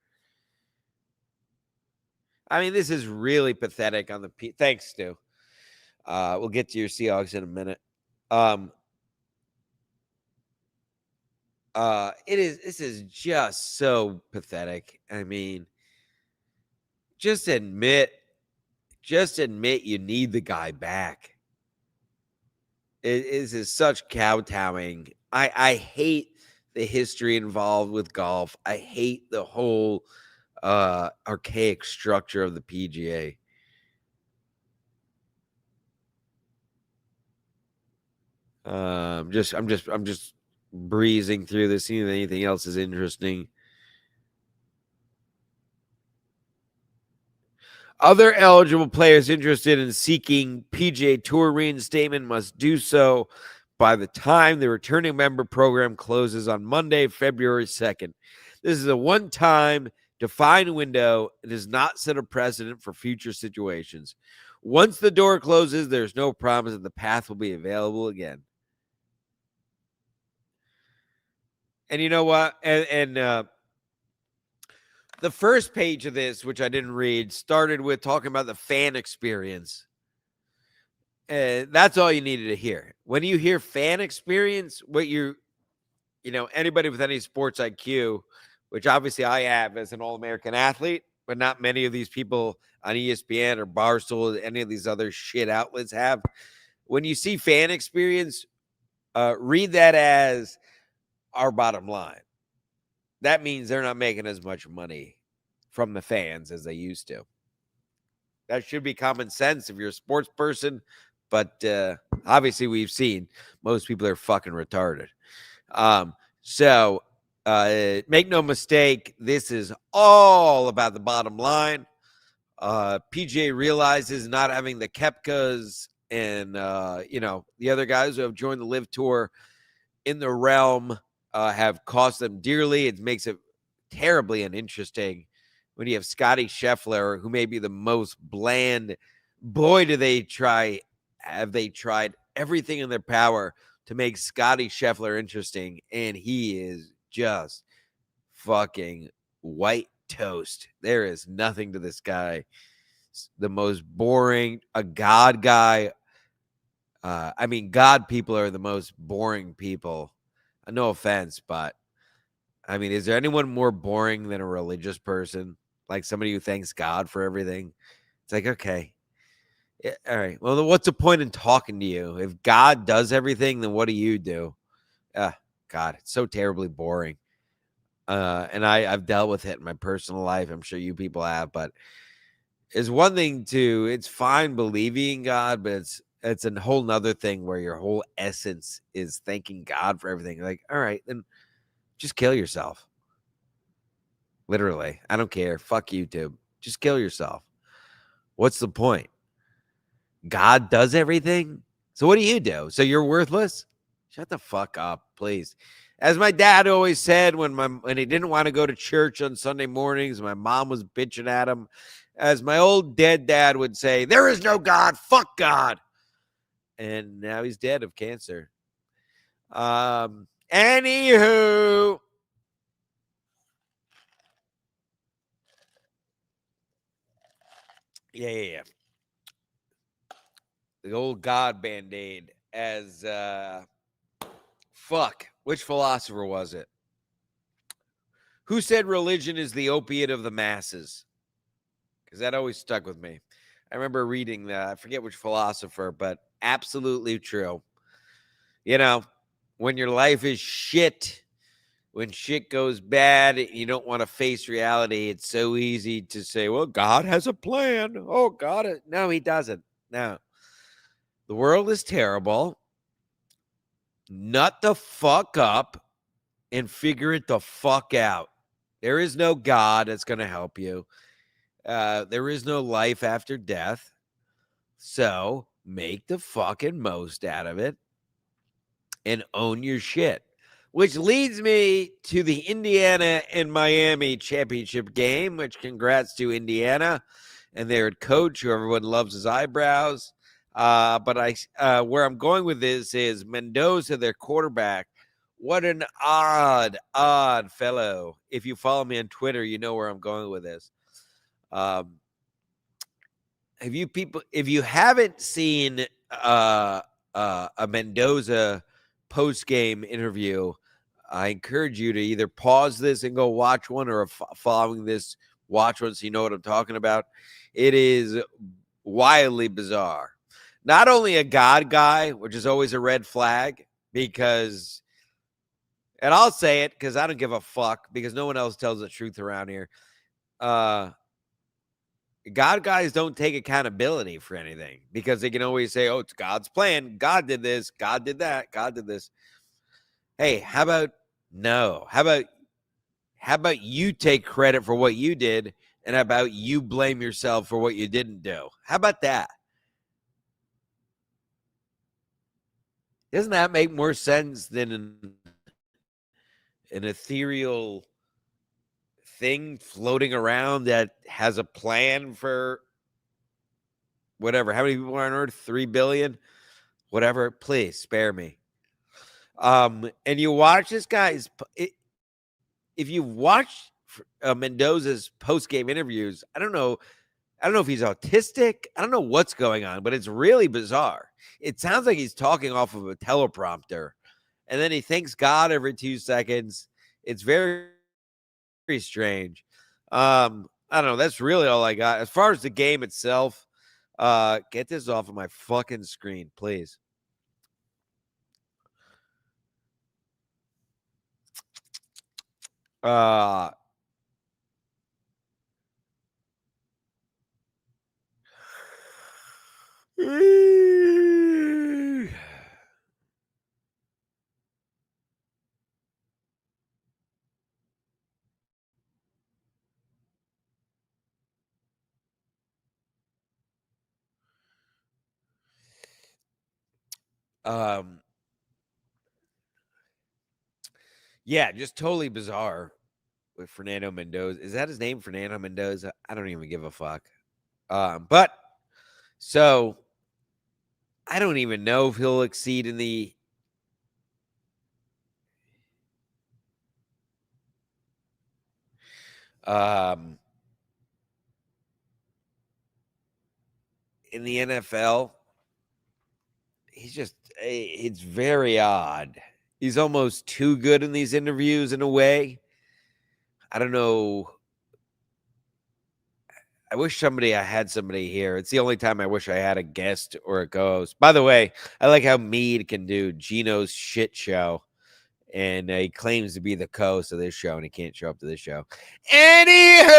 I mean, this is really pathetic on the thanks, Stu. We'll get to your Seahawks in a minute. This is just so pathetic. I mean, just admit you need the guy back. It is such kowtowing. I hate the history involved with golf. I hate the whole archaic structure of the PGA. I'm just breezing through this, seeing if anything else is interesting. Other eligible players interested in seeking PGA Tour reinstatement must do so by the time the returning member program closes on Monday, February 2nd. This is a one-time defined window. It does not set a precedent for future situations. Once the door closes, there's no promise that the path will be available again. And you know what? And the first page of this, which I didn't read, started with talking about the fan experience. That's all you needed to hear. When you hear fan experience, what anybody with any sports IQ, which obviously I have as an All-American athlete, but not many of these people on ESPN or Barstool, any of these other shit outlets have. When you see fan experience, read that as our bottom line. That means they're not making as much money from the fans as they used to. That should be common sense if you're a sports person, but obviously we've seen most people are fucking retarded. So make no mistake, this is all about the bottom line. PGA realizes not having the Koepkas and the other guys who have joined the Live Tour in the realm have cost them dearly. It makes it terribly uninteresting when you have Scotty Scheffler, who may be the most bland. Boy, have they tried everything in their power to make Scotty Scheffler interesting, and he is just fucking white toast. There is nothing to this guy. The most boring, a God guy. God people are the most boring people. No offense, but is there anyone more boring than a religious person? Like somebody who thanks God for everything? It's like, okay. Yeah, all right. Well, then what's the point in talking to you? If God does everything, then what do you do? God, it's so terribly boring. And I've dealt with it in my personal life. I'm sure you people have, but it's one thing it's fine believing in God, but it's a whole nother thing where your whole essence is thanking God for everything. Like, all right, then just kill yourself. Literally. I don't care. Fuck YouTube. Just kill yourself. What's the point? God does everything. So what do you do? So you're worthless? Shut the fuck up, please. As my dad always said when he didn't want to go to church on Sunday mornings, my mom was bitching at him. As my old dead dad would say, there is no God. Fuck God. And now he's dead of cancer. Anywho. Yeah. The old God Band-Aid as fuck. Which philosopher was it? Who said religion is the opiate of the masses? Because that always stuck with me. I remember reading that. I forget which philosopher, but absolutely true. When your life is shit, when shit goes bad, you don't want to face reality. It's so easy to say, well, God has a plan. Oh, God. No, he doesn't. No. The world is terrible. Nut the fuck up and figure it the fuck out. There is no God that's going to help you. There is no life after death. So make the fucking most out of it and own your shit. Which leads me to the Indiana and Miami championship game, which congrats to Indiana and their coach, who everyone loves his eyebrows. But where I'm going with this is Mendoza, their quarterback. What an odd fellow. If you follow me on Twitter, you know where I'm going with this. If you haven't seen a Mendoza post-game interview, I encourage you to either pause this and go watch one, or following this, watch one so you know what I'm talking about. It is wildly bizarre. Not only a God guy, which is always a red flag, because, and I'll say it because I don't give a fuck, because no one else tells the truth around here. God guys don't take accountability for anything, because they can always say, oh, it's God's plan. God did this. God did that. God did this. Hey, how about you take credit for what you did, and how about you blame yourself for what you didn't do? How about that? Doesn't that make more sense than an ethereal thing floating around that has a plan for whatever? How many people are on Earth? 3 billion? Whatever. Please spare me. And you watch this guy's. If you watch Mendoza's post-game interviews, I don't know if he's autistic. I don't know what's going on, but it's really bizarre. It sounds like he's talking off of a teleprompter, and then he thanks God every 2 seconds. It's very, very strange. I don't know. That's really all I got. As far as the game itself, get this off of my fucking screen, please. Uh um yeah, just totally bizarre with Fernando Mendoza. Is that his name, Fernando Mendoza? I don't even give a fuck. But so I don't even know if he'll exceed um in the NFL. It's very odd. He's almost too good in these interviews in a way. I don't know. I had somebody here. It's the only time I wish I had a guest or a ghost. By the way, I like how Mead can do Gino's shit show. And he claims to be the host of this show, and he can't show up to this show. Anywho,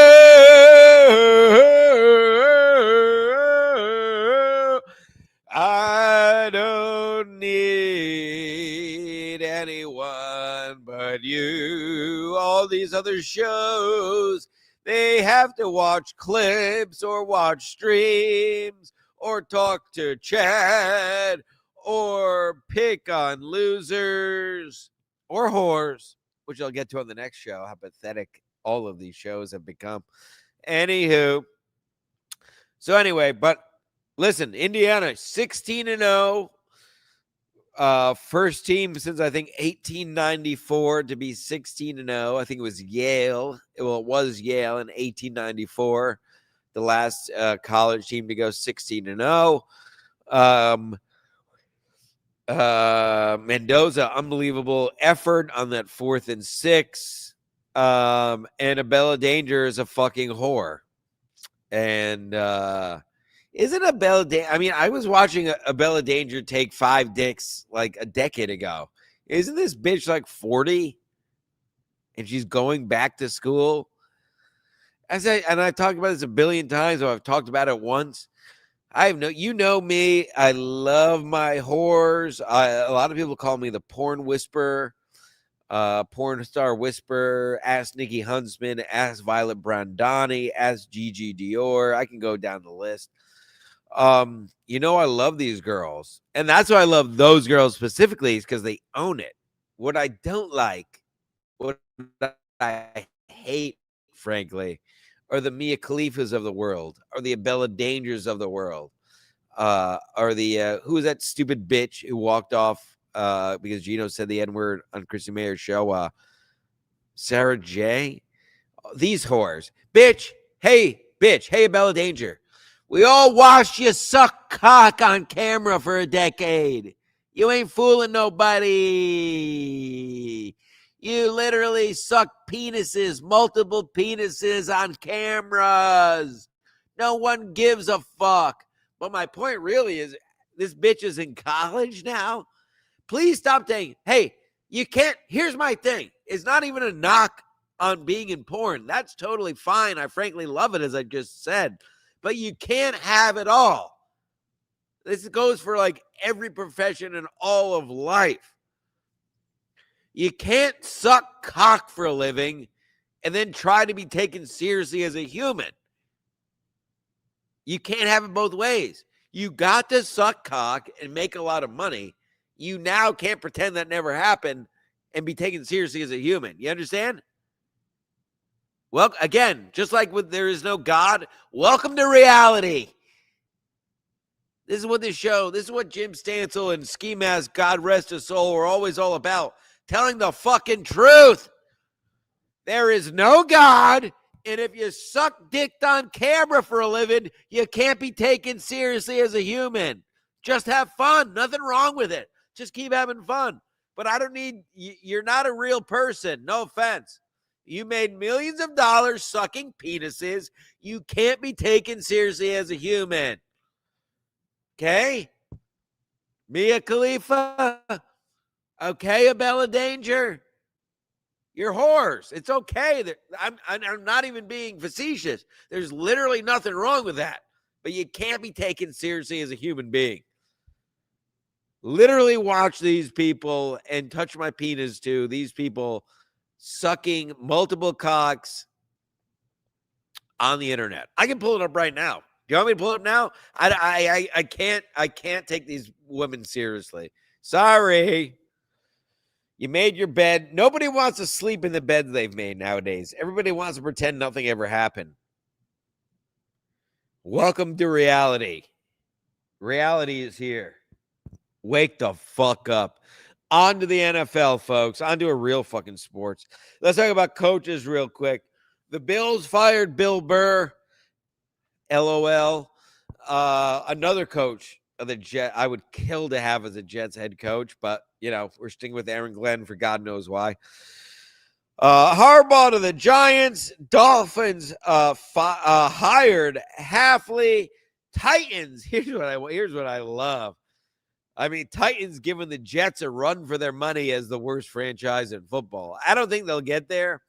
I don't need anyone but you. All these other shows, they have to watch clips or watch streams or talk to Chad or pick on losers or whores, which I'll get to on the next show. How pathetic all of these shows have become. Anywho, so anyway, but listen, Indiana 16-0. First team since I think 1894 to be 16-0. I think it was Yale. Well, it was Yale in 1894, the last college team to go 16-0. Mendoza, unbelievable effort on that 4th and 6. And Abella Danger is a fucking whore. And isn't Abella Danger? I mean, I was watching Abella Danger take 5 dicks like a decade ago. Isn't this bitch like 40? And she's going back to school? And I've talked about this a billion times, or I've talked about it once. You know me. I love my whores. A lot of people call me the porn whisperer, porn star whisperer. Ask Nikki Huntsman, ask Violet Brandani, ask Gigi Dior. I can go down the list. You know, I love these girls, and that's why I love those girls specifically, is because they own it. What I don't like, what I hate, frankly, are the Mia Khalifas of the world, or the Abella Dangers of the world, or the who was that stupid bitch who walked off because Gino said the N-word on Chrissy Mayer's show? Sarah J. These whores, bitch. Hey, Abella Danger. We all watched you suck cock on camera for a decade. You ain't fooling nobody. You literally suck penises, multiple penises on cameras. No one gives a fuck. But my point really is, this bitch is in college now. Please stop saying, hey, you can't. Here's my thing. It's not even a knock on being in porn. That's totally fine. I frankly love it, as I just said. But you can't have it all. This goes for like every profession in all of life. You can't suck cock for a living and then try to be taken seriously as a human. You can't have it both ways. You got to suck cock and make a lot of money. You now can't pretend that never happened and be taken seriously as a human. You understand? Well, again, just like with There Is No God, welcome to reality. This is what this is what Jim Stansel and Ski Mask, God rest his soul, were always all about. Telling the fucking truth. There is no God, and if you suck dick on camera for a living, you can't be taken seriously as a human. Just have fun. Nothing wrong with it. Just keep having fun. But I don't need, you're not a real person. No offense. You made millions of dollars sucking penises. You can't be taken seriously as a human. Okay? Mia Khalifa. Okay, Abella Danger. You're whores. It's okay. I'm not even being facetious. There's literally nothing wrong with that. But you can't be taken seriously as a human being. Literally watch these people and touch my penis too. These people sucking multiple cocks on the internet. I can pull it up right now. Do you want me to pull it up now? I can't take these women seriously. Sorry. You made your bed. Nobody wants to sleep in the beds they've made nowadays. Everybody wants to pretend nothing ever happened. Welcome to reality. Reality is here. Wake the fuck up. On to the NFL, folks. On to a real fucking sports. Let's talk about coaches real quick. The Bills fired Bill Burr. LOL. Another coach of the Jet I would kill to have as a Jets head coach, but we're sticking with Aaron Glenn for God knows why. Harbaugh to the Giants. Dolphins hired Hafley. Titans. Here's what I love. I mean, Titans giving the Jets a run for their money as the worst franchise in football. I don't think they'll get there,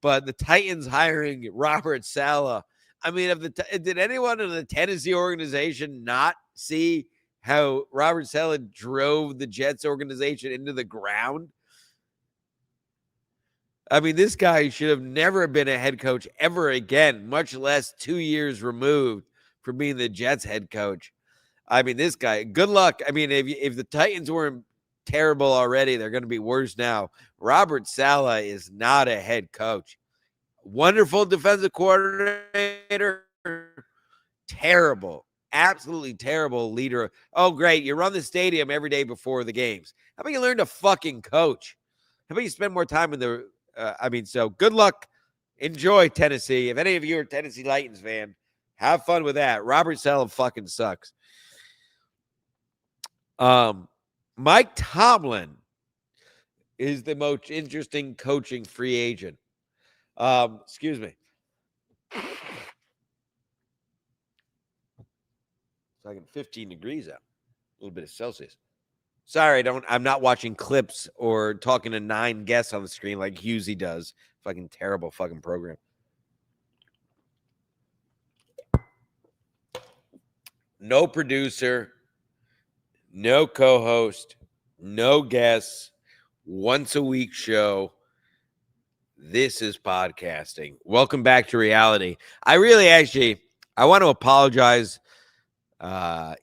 but the Titans hiring Robert Saleh. I mean, did anyone in the Tennessee organization not see how Robert Saleh drove the Jets organization into the ground? I mean, this guy should have never been a head coach ever again, much less 2 years removed from being the Jets head coach. I mean, this guy, good luck. I mean, if the Titans weren't terrible already, they're going to be worse now. Robert Saleh is not a head coach. Wonderful defensive coordinator. Terrible. Absolutely terrible leader. Oh, great. You run the stadium every day before the games. How about you learn to fucking coach? How about you spend more time in the so good luck. Enjoy Tennessee. If any of you are Tennessee Titans fan, have fun with that. Robert Saleh fucking sucks. Mike Tomlin is the most interesting coaching free agent. Excuse me. It's like 15 degrees out. A little bit of Celsius. Sorry, I'm not watching clips or talking to 9 guests on the screen like Husey does. Fucking terrible fucking program. No producer, no co-host, no guests, once a week show. This is podcasting. Welcome back to reality. I want to apologize.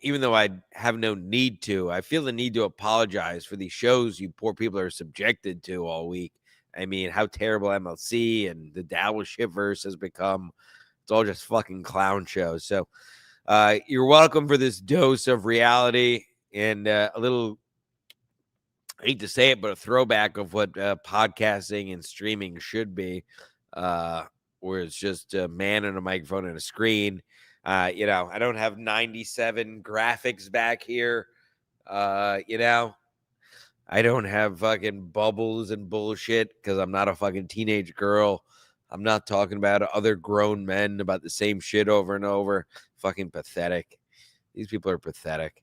Even though I have no need to, I feel the need to apologize for these shows you poor people are subjected to all week. I mean, how terrible MLC and the Dallas Shitverse has become. It's all just fucking clown shows. So you're welcome for this dose of reality and a little, I hate to say it, but a throwback of what podcasting and streaming should be, where it's just a man and a microphone and a screen. I don't have 97 graphics back here. I don't have fucking bubbles and bullshit because I'm not a fucking teenage girl. I'm not talking about other grown men about the same shit over and over. Fucking pathetic. These people are pathetic.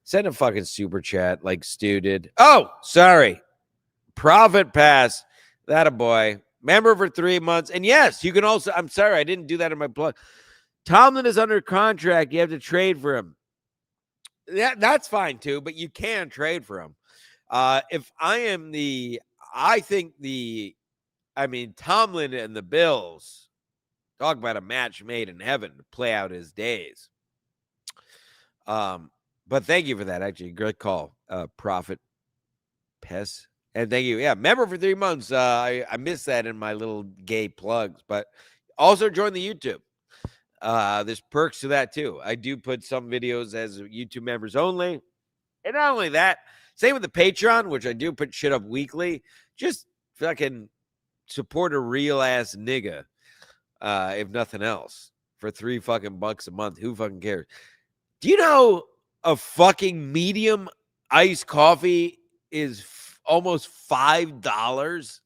Send a fucking super chat like Stu did. Oh, sorry. Profit Pass. That a boy. Member for 3 months. And yes, you can also, I'm sorry, I didn't do that in my plug. Tomlin is under contract. You have to trade for him. That's fine too, but you can trade for him. Tomlin and the Bills, talk about a match made in heaven to play out his days. But thank you for that. Actually, great call, Profit Pest. And thank you. Yeah, member for 3 months. I missed that in my little gay plugs, but also join the YouTube. There's perks to that too. I do put some videos as YouTube members only. And not only that, same with the Patreon, which I do put shit up weekly. Just fucking support a real ass nigga, if nothing else, for $3 fucking bucks a month. Who fucking cares? Do you know a fucking medium iced coffee is almost $5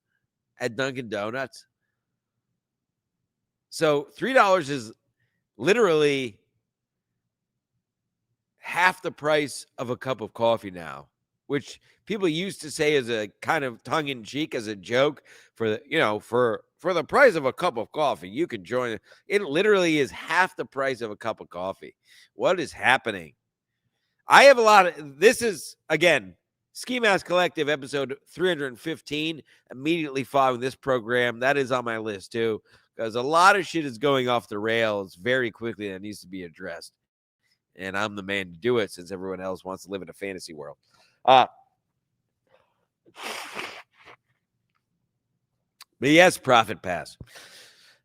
at Dunkin' Donuts? So $3 is literally half the price of a cup of coffee now, which people used to say as a kind of tongue in cheek, as a joke, for the, for the price of a cup of coffee, you could join. It literally is half the price of a cup of coffee. What is happening? I have a lot of, this is, again, Ski Mask Collective episode 315, immediately following this program. That is on my list too, because a lot of shit is going off the rails very quickly that needs to be addressed. And I'm the man to do it since everyone else wants to live in a fantasy world. But yes, Profit Pass.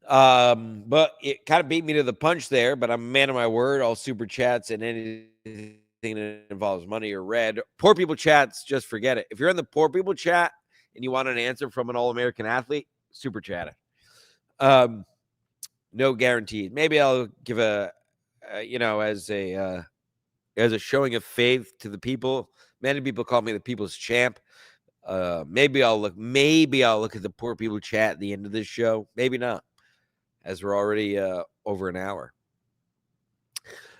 But it kind of beat me to the punch there, but I'm a man of my word. All super chats and anything that involves money or red. Poor people chats, just forget it. If you're in the poor people chat and you want an answer from an all-American athlete, super chat it. No guaranteed. Maybe I'll give a as a showing of faith to the people. Many people call me the people's champ. Maybe I'll look at the poor people chat at the end of this show. Maybe not, as we're already over an hour.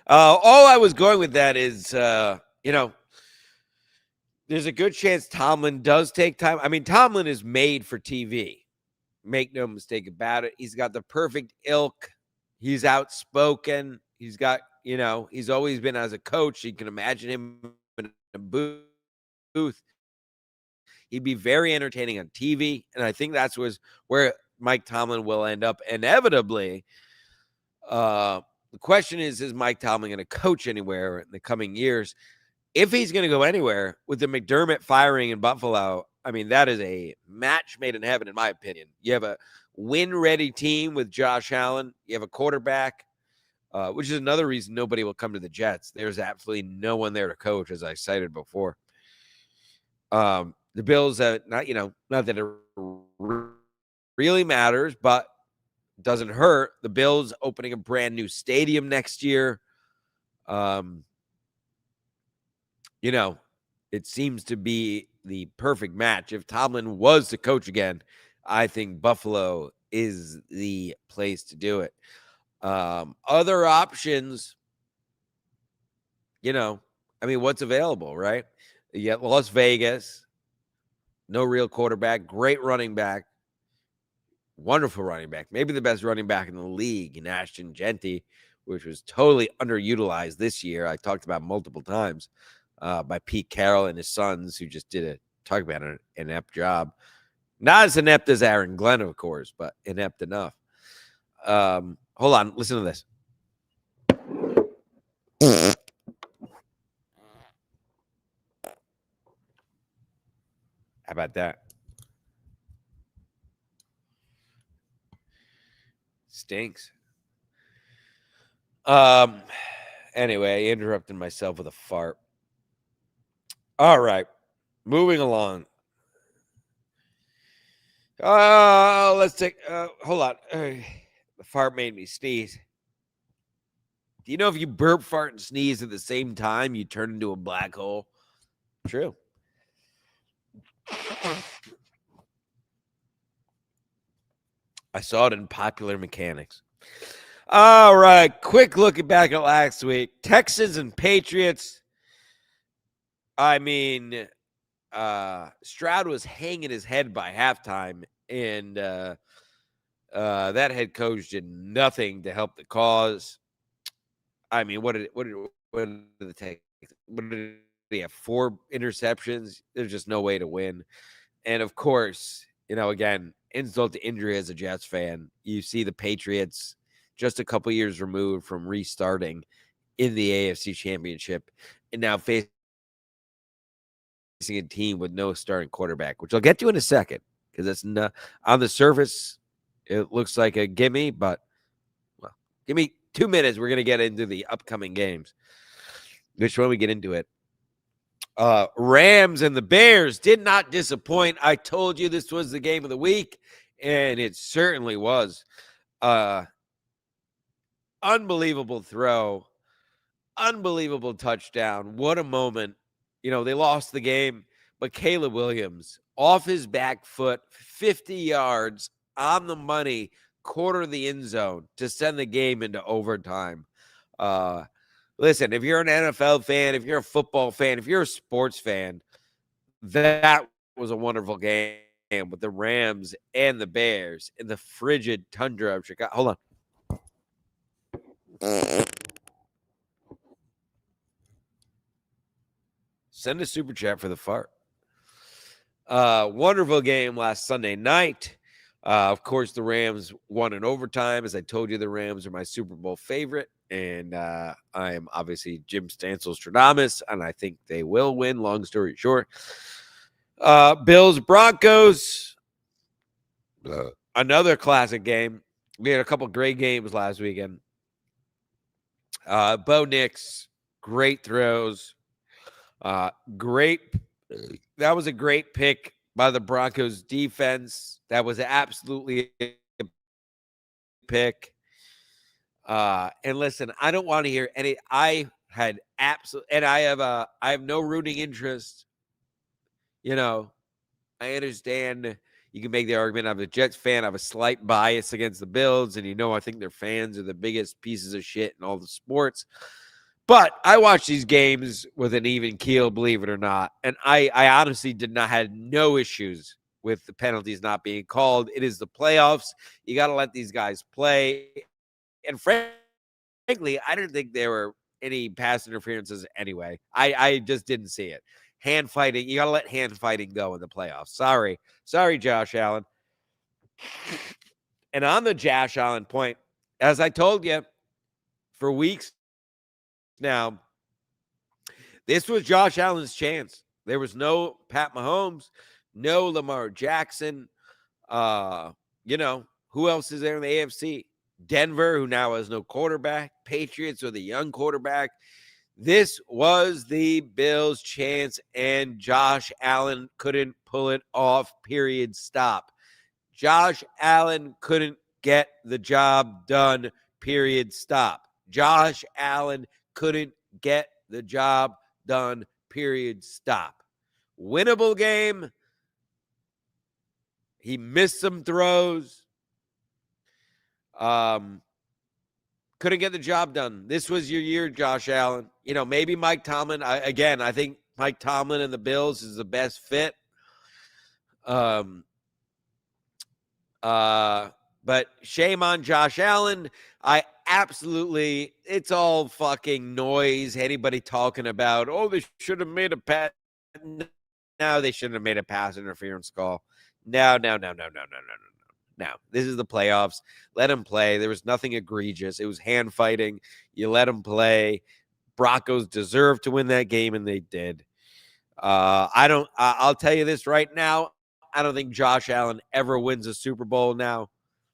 All I was going with that is, there's a good chance Tomlin does take time. I mean, Tomlin is made for TV. Make no mistake about it. He's got the perfect ilk. He's outspoken. He's got, he's always been, as a coach, you can imagine him in a booth. He'd be very entertaining on TV. And I think that's where Mike Tomlin will end up inevitably. The question is Mike Tomlin going to coach anywhere in the coming years? If he's going to go anywhere, with the McDermott firing in Buffalo, I mean, that is a match made in heaven, in my opinion. You have a win-ready team with Josh Allen. You have a quarterback, which is another reason nobody will come to the Jets. There's absolutely no one there to coach, as I cited before. The Bills, not that it really matters, but doesn't hurt. The Bills opening a brand new stadium next year. It seems to be the perfect match. If Tomlin was to coach again, I think Buffalo is the place to do it. Other options, what's available, right? You get Las Vegas, no real quarterback, great running back, wonderful running back, maybe the best running back in the league in Ashton Genty, which was totally underutilized this year. I talked about multiple times by Pete Carroll and his sons, who just did an inept job. Not as inept as Aaron Glenn, of course, but inept enough. Hold on, listen to this. How about that? Stinks. Anyway, interrupting myself with a fart. All right, moving along. Let's take. Hold on. The fart made me sneeze. Do you know if you burp, fart, and sneeze at the same time, you turn into a black hole? True. I saw it in Popular Mechanics. All right, quick look back at last week. Texans and Patriots. I mean, Stroud was hanging his head by halftime, and that head coach did nothing to help the cause. I mean, what did it take? What did he have? 4 interceptions. There's just no way to win. And of course, again, insult to injury as a Jets fan. You see the Patriots just a couple years removed from restarting in the AFC Championship, and now facing a team with no starting quarterback, which I'll get to in a second, because it's not on the surface. It looks like a gimme, but give me 2 minutes. We're going to get into the upcoming games. Which when we get into it, Rams and the Bears did not disappoint. I told you this was the game of the week, and it certainly was. Unbelievable throw, unbelievable touchdown. What a moment. They lost the game, but Caleb Williams off his back foot, 50 yards on the money corner of the end zone to send the game into overtime. Listen, if you're an NFL fan, if you're a football fan, if you're a sports fan, that was a wonderful game with the Rams and the Bears in the frigid tundra of Chicago. Hold on. Send a super chat for the fart. Wonderful game last Sunday night. Of course, the Rams won in overtime. As I told you, the Rams are my Super Bowl favorite. And I am obviously Jim Stansel-Stradamus, and I think they will win, long story short. Bills, Broncos, another classic game. We had a couple great games last weekend. Bo Nix, great throws. Great. That was a great pick by the Broncos defense. That was absolutely a pick. And listen, I don't want to hear any. I had absolute, and I have no rooting interest. You know, I understand you can make the argument. I'm a Jets fan. I have a slight bias against the Bills, and I think their fans are the biggest pieces of shit in all the sports. But I watch these games with an even keel, believe it or not. And I honestly had no issues with the penalties not being called. It is the playoffs. You got to let these guys play. And frankly, I didn't think there were any pass interferences anyway. I just didn't see it. Hand fighting. You got to let hand fighting go in the playoffs. Sorry, Josh Allen. And on the Josh Allen point, as I told you for weeks now, this was Josh Allen's chance. There was no Pat Mahomes, no Lamar Jackson. Who else is there in the AFC? Denver, who now has no quarterback. Patriots with a young quarterback. This was the Bills' chance, and Josh Allen couldn't pull it off, period, stop. Josh Allen couldn't get the job done, period, stop. Josh Allen couldn't get the job done, period, stop. Winnable game. He missed some throws. Couldn't get the job done. This was your year, Josh Allen. Maybe Mike Tomlin. I think Mike Tomlin and the Bills is the best fit. But shame on Josh Allen. It's all fucking noise. Anybody talking about, they should have made a pass. No, they shouldn't have made a pass interference call. No. This is the playoffs. Let him play. There was nothing egregious. It was hand fighting. You let him play. Broncos deserved to win that game, and they did. I'll tell you this right now. I don't think Josh Allen ever wins a Super Bowl now.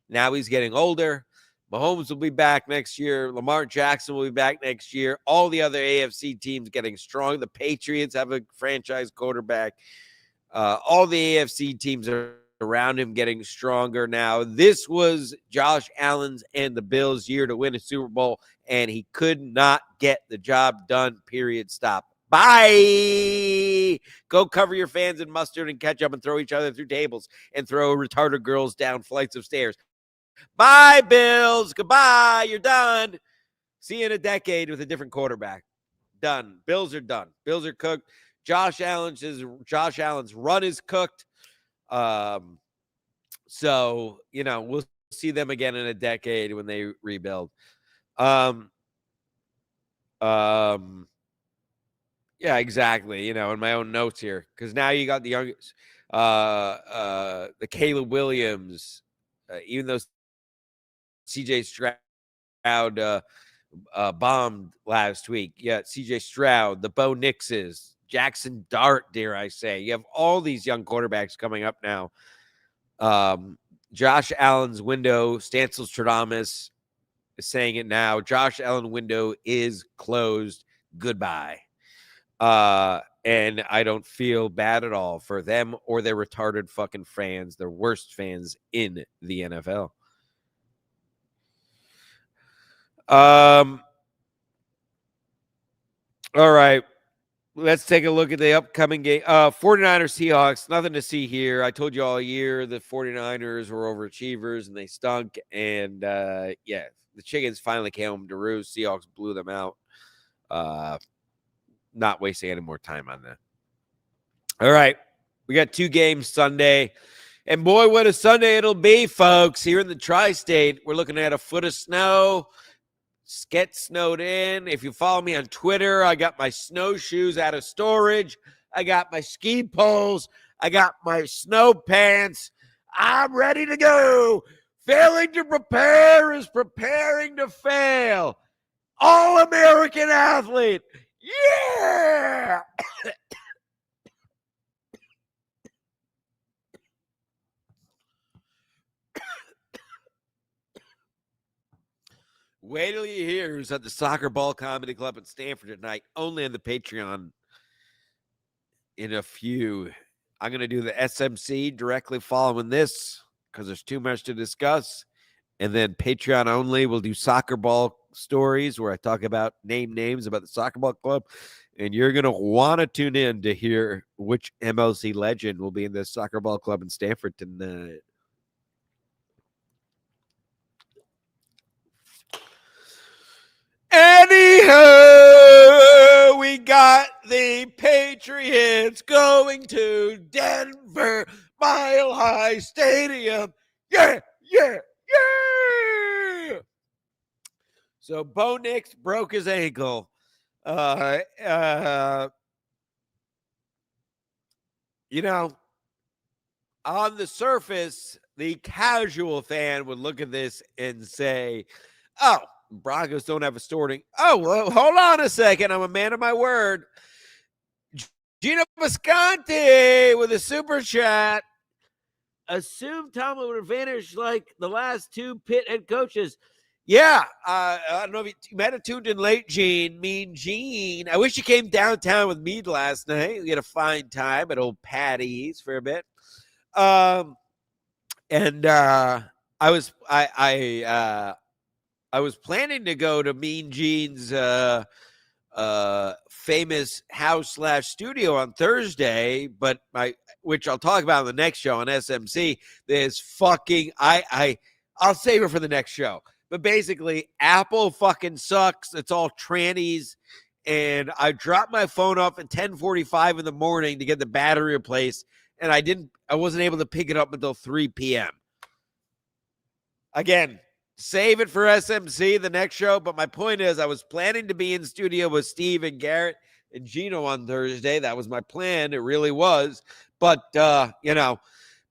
Now he's getting older. Mahomes will be back next year. Lamar Jackson will be back next year. All the other AFC teams getting strong. The Patriots have a franchise quarterback. All the AFC teams are around him getting stronger now. This was Josh Allen's and the Bills' year to win a Super Bowl, and he could not get the job done, period, stop. Bye. Go cover your fans in mustard and ketchup and throw each other through tables and throw retarded girls down flights of stairs. Bye, Bills. Goodbye. You're done. See you in a decade with a different quarterback. Done. Bills are done. Bills are cooked. Josh Allen's run is cooked. So, we'll see them again in a decade when they rebuild. Yeah, exactly. In my own notes here, because now you got the youngest, the Caleb Williams, even though CJ Stroud bombed last week. Yeah, CJ Stroud, the Bo Nixes, Jackson Dart, dare I say. You have all these young quarterbacks coming up now. Josh Allen's window, Stansel-Stradamus is saying it now. Josh Allen window is closed. Goodbye. And I don't feel bad at all for them or their retarded fucking fans, their worst fans in the NFL. All right. let's take a look at the upcoming game. 49ers Seahawks, nothing to see here. I told you all year the 49ers were overachievers and they stunk. And yeah, the chickens finally came home to roost. Seahawks blew them out. Not wasting any more time on that. All right. We got 2 games Sunday. And boy, what a Sunday it'll be, folks. Here in the tri-state, we're looking at a foot of snow. Get snowed in. If you follow me on Twitter, I got my snowshoes out of storage. I got my ski poles. I got my snow pants. I'm ready to go. Failing to prepare is preparing to fail. All-American athlete. Yeah! Wait till you hear who's at the Soccer Ball Comedy Club in Stanford tonight, only on the Patreon in a few. I'm going to do the SMC directly following this because there's too much to discuss. And then Patreon only, we'll do soccer ball stories where I talk about names about the Soccer Ball Club. And you're going to want to tune in to hear which MLC legend will be in the Soccer Ball Club in Stanford tonight. Anyhow, we got the Patriots going to Denver Mile High Stadium. Yeah, yeah, yeah. So Bo Nix broke his ankle. You know, on the surface, the casual fan would look at this and say, oh, Broncos don't have a starting. Oh, well, hold on a second. I'm a man of my word. Gino Visconti with a super chat. Assume Tomlin would advantage like the last 2 Pitt head coaches. Yeah, I don't know if you might have tuned in late, Gene. Mean Gene. I wish you came downtown with me last night. We had a fine time at old Patty's for a bit. I was planning to go to Mean Gene's famous house/studio on Thursday, but which I'll talk about in the next show on SMC. There's fucking I'll save it for the next show. But basically, Apple fucking sucks. It's all trannies. And I dropped my phone off at 10:45 in the morning to get the battery replaced. And I wasn't able to pick it up until 3 p.m. Again, save it for SMC, the next show. But my point is, I was planning to be in studio with Steve and Garrett and Gino on Thursday. That was my plan. It really was. But,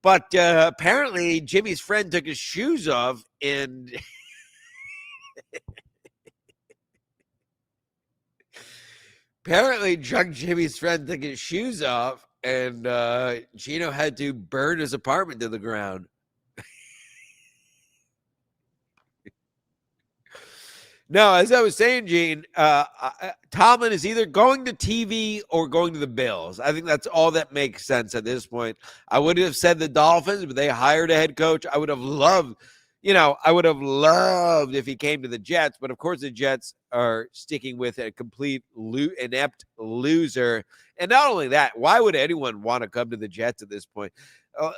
apparently Jimmy's friend took his shoes off and apparently drunk Jimmy's friend took his shoes off and Gino had to burn his apartment to the ground. No, as I was saying, Gene, Tomlin is either going to TV or going to the Bills. I think that's all that makes sense at this point. I would have said the Dolphins, but they hired a head coach. I would have loved if he came to the Jets, but of course the Jets are sticking with a complete inept loser. And not only that, why would anyone want to come to the Jets at this point?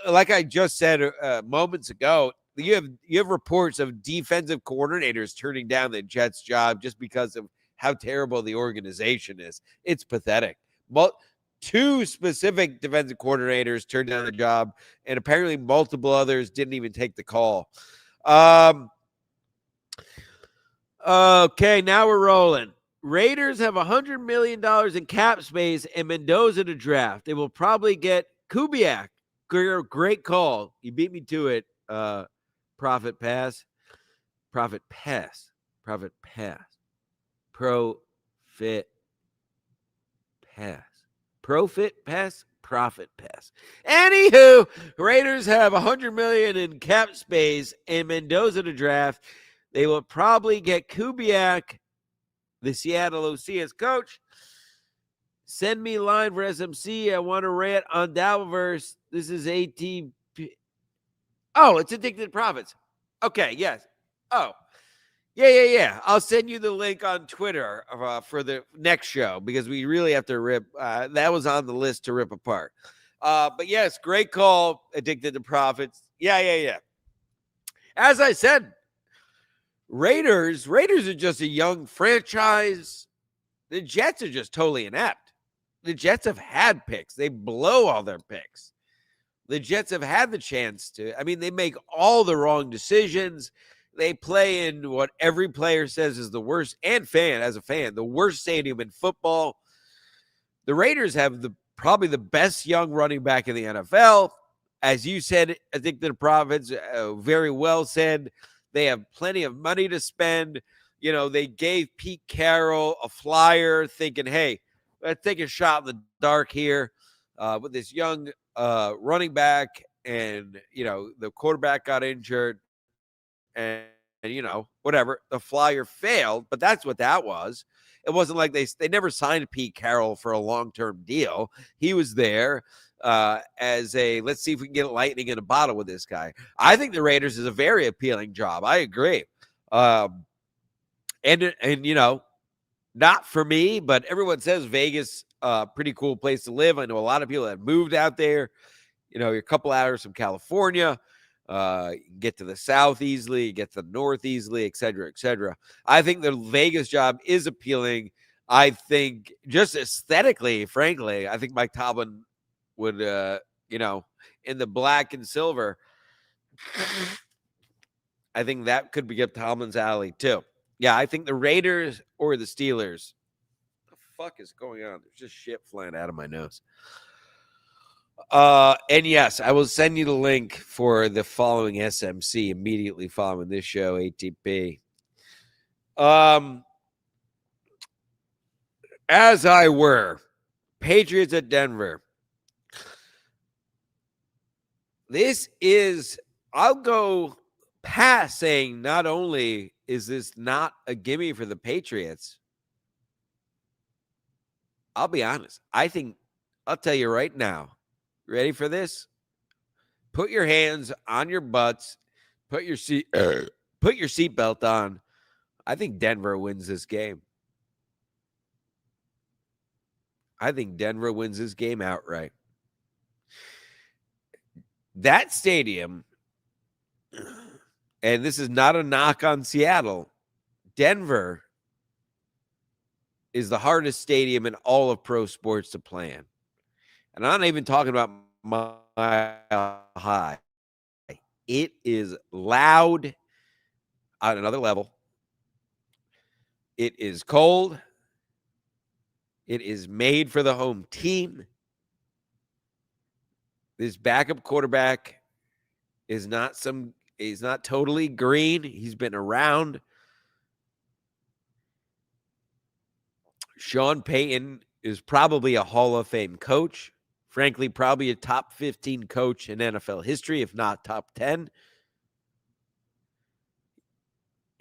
Like I just said moments ago, you have reports of defensive coordinators turning down the Jets job just because of how terrible the organization is. It's pathetic. But 2 specific defensive coordinators turned down the job, and apparently multiple others didn't even take the call. Okay, now we're rolling. Raiders have $100 million in cap space and Mendoza to draft. They will probably get Kubiak. Great call. You beat me to it. Profit pass. Profit pass. Profit pass. Profit pass. Profit pass. Profit pass. Anywho, Raiders have $100 million in cap space and Mendoza to draft. They will probably get Kubiak, the Seattle OC, as coach. Send me a line for SMC. I want to rant on Dalverse. This is ATP. Oh, it's Addicted Profits. Okay, yes. Oh, Yeah. I'll send you the link on Twitter for the next show because we really have to rip. That was on the list to rip apart. But yes, great call. Addicted to profits. Yeah. As I said, Raiders are just a young franchise. The Jets are just totally inept. The Jets have had picks. They blow all their picks. The Jets have had the chance to. I mean, they make all the wrong decisions. They play in what every player says is the worst, and as a fan, the worst stadium in football. The Raiders have probably the best young running back in the NFL. As you said, I think the Prophets very well said. They have plenty of money to spend. You know, they gave Pete Carroll a flyer thinking, hey, let's take a shot in the dark here with this young running back. And, you know, the quarterback got injured and, you know, whatever. The flyer failed, but that's what that was. It wasn't like they never signed Pete Carroll for a long-term deal. He was there as a, let's see if we can get lightning in a bottle with this guy. I think the Raiders is a very appealing job. I agree. And you know, not for me, but everyone says Vegas, pretty cool place to live. I know a lot of people that moved out there. You know, you're a couple hours from California. You can get to the south easily, get to the north easily, et cetera, et cetera. I think the Vegas job is appealing. I think just aesthetically, frankly, I think Mike Tomlin would, you know, in the black and silver, I think that could be up Tomlin's alley too. Yeah, I think the Raiders or the Steelers. What the fuck is going on? There's just shit flying out of my nose. And yes, I will send you the link for the following SMC immediately following this show, ATP. As I were, Patriots at Denver. This is, I'll go past saying not only is this not a gimme for the Patriots, I'll be honest. I'll tell you right now. Ready for this? Put your hands on your butts. Put your seatbelt on. I think Denver wins this game. I think Denver wins this game outright. That stadium, and this is not a knock on Seattle, Denver is the hardest stadium in all of pro sports to play in. And I'm not even talking about Mile High. It is loud on another level. It is cold. It is made for the home team. This backup quarterback is he's not totally green. He's been around. Sean Payton is probably a Hall of Fame coach. Frankly, probably a top 15 coach in NFL history, if not top 10.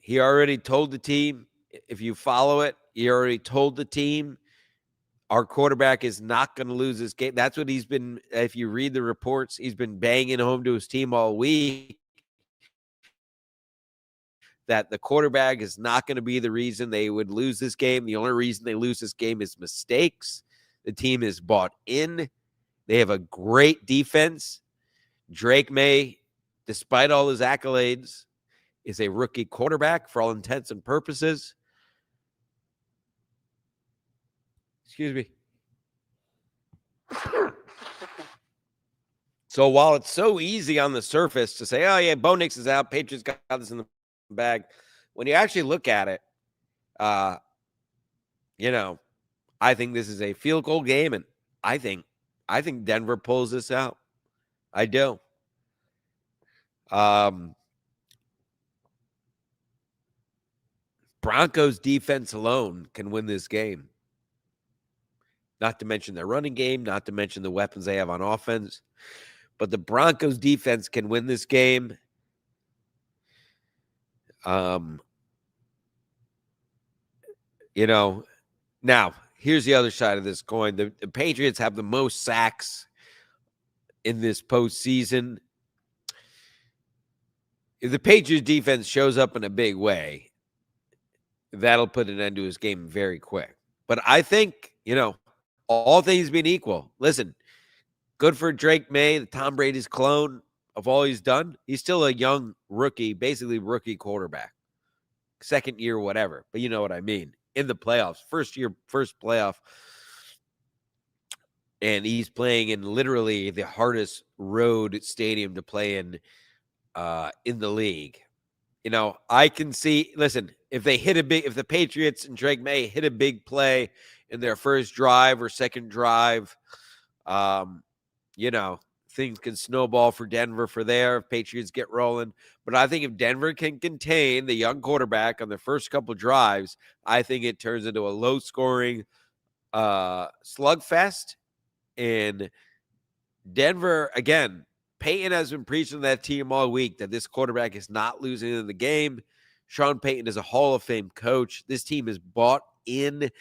He already told the team, if you follow it, he already told the team, our quarterback is not going to lose this game. That's what he's been, if you read the reports, he's been banging home to his team all week. That the quarterback is not going to be the reason they would lose this game. The only reason they lose this game is mistakes. The team is bought in. They have a great defense. Drake May, despite all his accolades, is a rookie quarterback for all intents and purposes. Excuse me. So while it's so easy on the surface to say, oh, yeah, Bo Nix is out, Patriots got this in the bag, when you actually look at it, you know, I think this is a field goal game, and I think Denver pulls this out. I do. Broncos defense alone can win this game. Not to mention their running game, not to mention the weapons they have on offense. But the Broncos defense can win this game. You know, now here's the other side of this coin. The Patriots have the most sacks in this postseason. If the Patriots defense shows up in a big way, that'll put an end to his game very quick. But I think, all things being equal, listen, good for Drake May, the Tom Brady's clone of all he's done. He's still a young rookie, basically rookie quarterback. Second year, whatever. But you know what I mean. In the playoffs, first playoff. And he's playing in literally the hardest road stadium to play in the league. I can see, listen, if the Patriots and Drake May hit a big play in their first drive or second drive, things can snowball for Denver for there if Patriots get rolling. But I think if Denver can contain the young quarterback on the first couple drives, I think it turns into a low-scoring slugfest. And Denver, again, Peyton has been preaching to that team all week that this quarterback is not losing in the game. Sean Payton is a Hall of Fame coach. This team is bought in.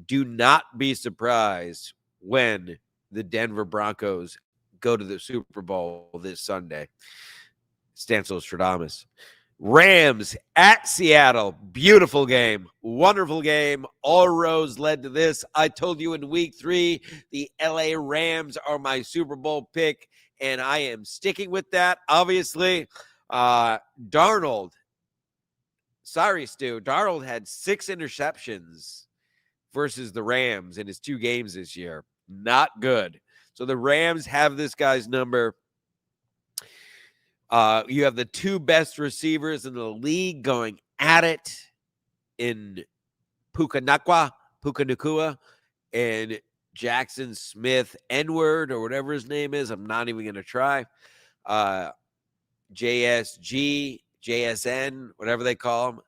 Do not be surprised when the Denver Broncos go to the Super Bowl this Sunday. Stancil Stradamus. Rams at Seattle. Beautiful game. Wonderful game. All roads led to this. I told you in week 3, the LA Rams are my Super Bowl pick, and I am sticking with that. Obviously, Darnold. Sorry, Stu. Darnold had 6 interceptions versus the Rams in his 2 games this year. Not good. So the Rams have this guy's number. You have the 2 best receivers in the league going at it in Puka Nacua, and Jackson Smith N-word or whatever his name is. I'm not even going to try. JSG, JSN, whatever they call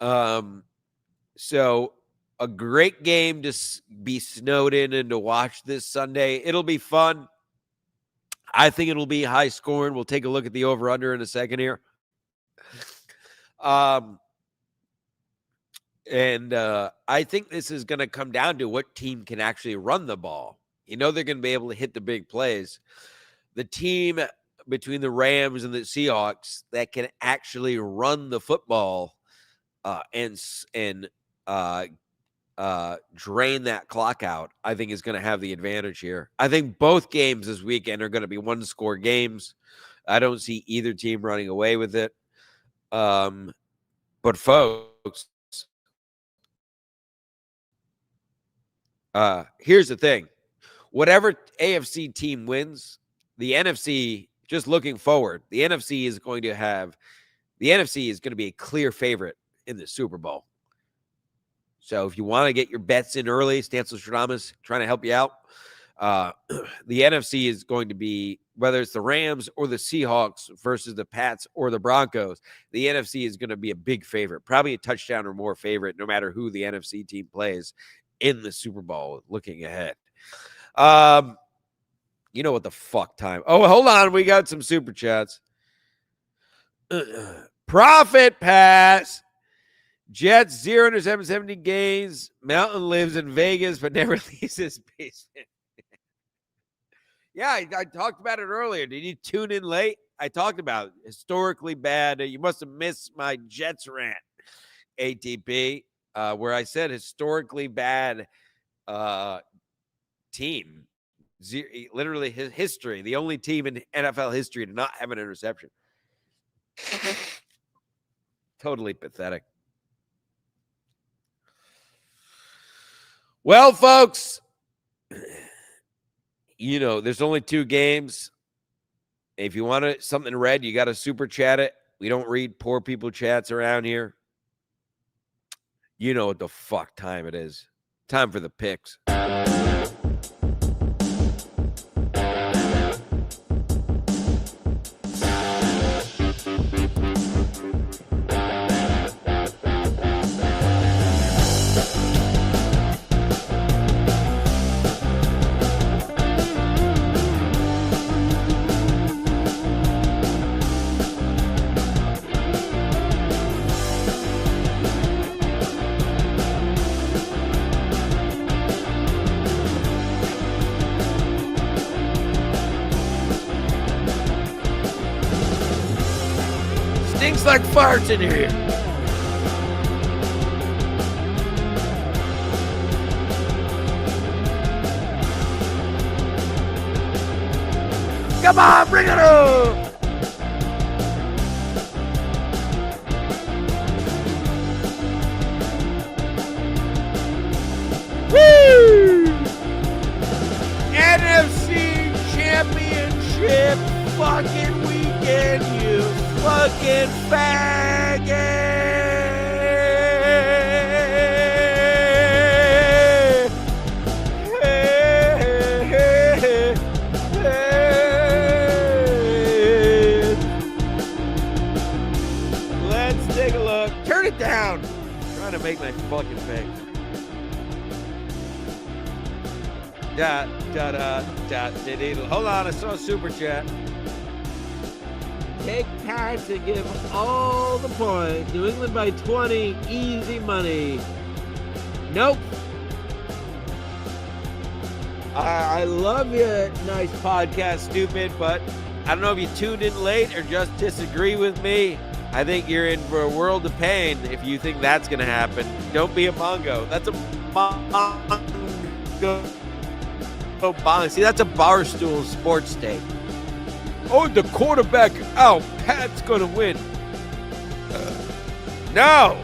him. So a great game to be snowed in and to watch this Sunday. It'll be fun. I think it'll be high scoring. We'll take a look at the over-under in a second here. And I think this is going to come down to what team can actually run the ball. They're going to be able to hit the big plays. The team between the Rams and the Seahawks that can actually run the football and drain that clock out, I think is going to have the advantage here. I think both games this weekend are going to be 1-score games. I don't see either team running away with it. But folks, here's the thing. Whatever AFC team wins, the NFC, just looking forward, the NFC is going to be a clear favorite in the Super Bowl. So if you want to get your bets in early, Stancil Stradamus trying to help you out. The NFC is going to be, whether it's the Rams or the Seahawks versus the Pats or the Broncos, the NFC is going to be a big favorite, probably a touchdown or more favorite, no matter who the NFC team plays in the Super Bowl looking ahead. You know what the fuck time? Oh, hold on. We got some super chats. Profit Pass. Jets 0-770 gains. Mountain lives in Vegas, but never leaves his basement. Yeah, I talked about it earlier. Did you tune in late? I talked about it. Historically bad. You must have missed my Jets rant, ATP, where I said historically bad team. Literally his history. The only team in NFL history to not have an interception. Totally pathetic. Well, folks, there's only 2 games. If you want something read, you got to super chat it. We don't read poor people chats around here. You know what the fuck time it is. Time for the picks. Stinks like farts in here. Come on, bring it on. Woo! NFC Championship fucking weekend, you fucking faggot! Let's take a look. Turn it down. I'm trying to make my fucking face. Hold on, I saw a super chat. Take time to give all the points. New England by 20, easy money. Nope. I love you, nice podcast, stupid, but I don't know if you tuned in late or just disagree with me. I think you're in for a world of pain if you think that's going to happen. Don't be a Mongo. That's a Mongo. See, that's a Barstool sports take. Oh, the quarterback. Oh, Pat's going to win. No.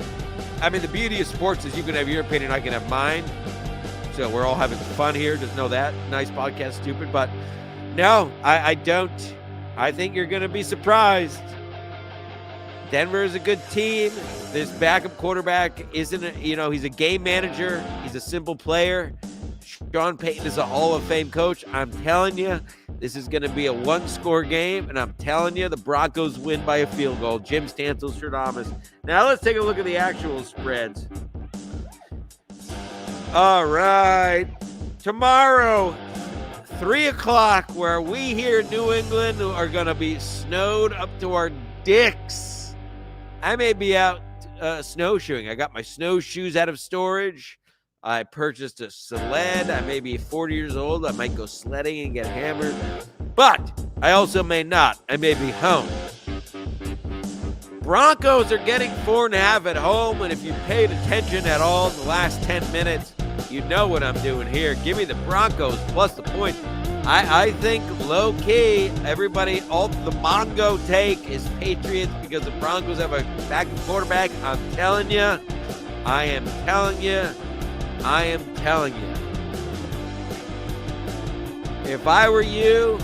I mean, the beauty of sports is you can have your opinion, I can have mine. So we're all having fun here. Just know that. Nice podcast, stupid. But no, I don't. I think you're going to be surprised. Denver is a good team. This backup quarterback isn't, he's a game manager. He's a simple player. Sean Payton is a Hall of Fame coach. I'm telling you, this is going to be a one-score game, and I'm telling you, the Broncos win by a field goal. Jim Stantle-Stradamus. Now let's take a look at the actual spreads. All right. Tomorrow, 3 o'clock, where we here in New England are going to be snowed up to our dicks. I may be out snowshoeing. I got my snowshoes out of storage. I purchased a sled. I may be 40 years old. I might go sledding and get hammered. But I also may not. I may be home. Broncos are getting 4.5 at home. And if you paid attention at all in the last 10 minutes, you know what I'm doing here. Give me the Broncos plus the points. I think low-key, everybody, all the Mongo take is Patriots because the Broncos have a backup quarterback. I'm telling you. I am telling you. If I were you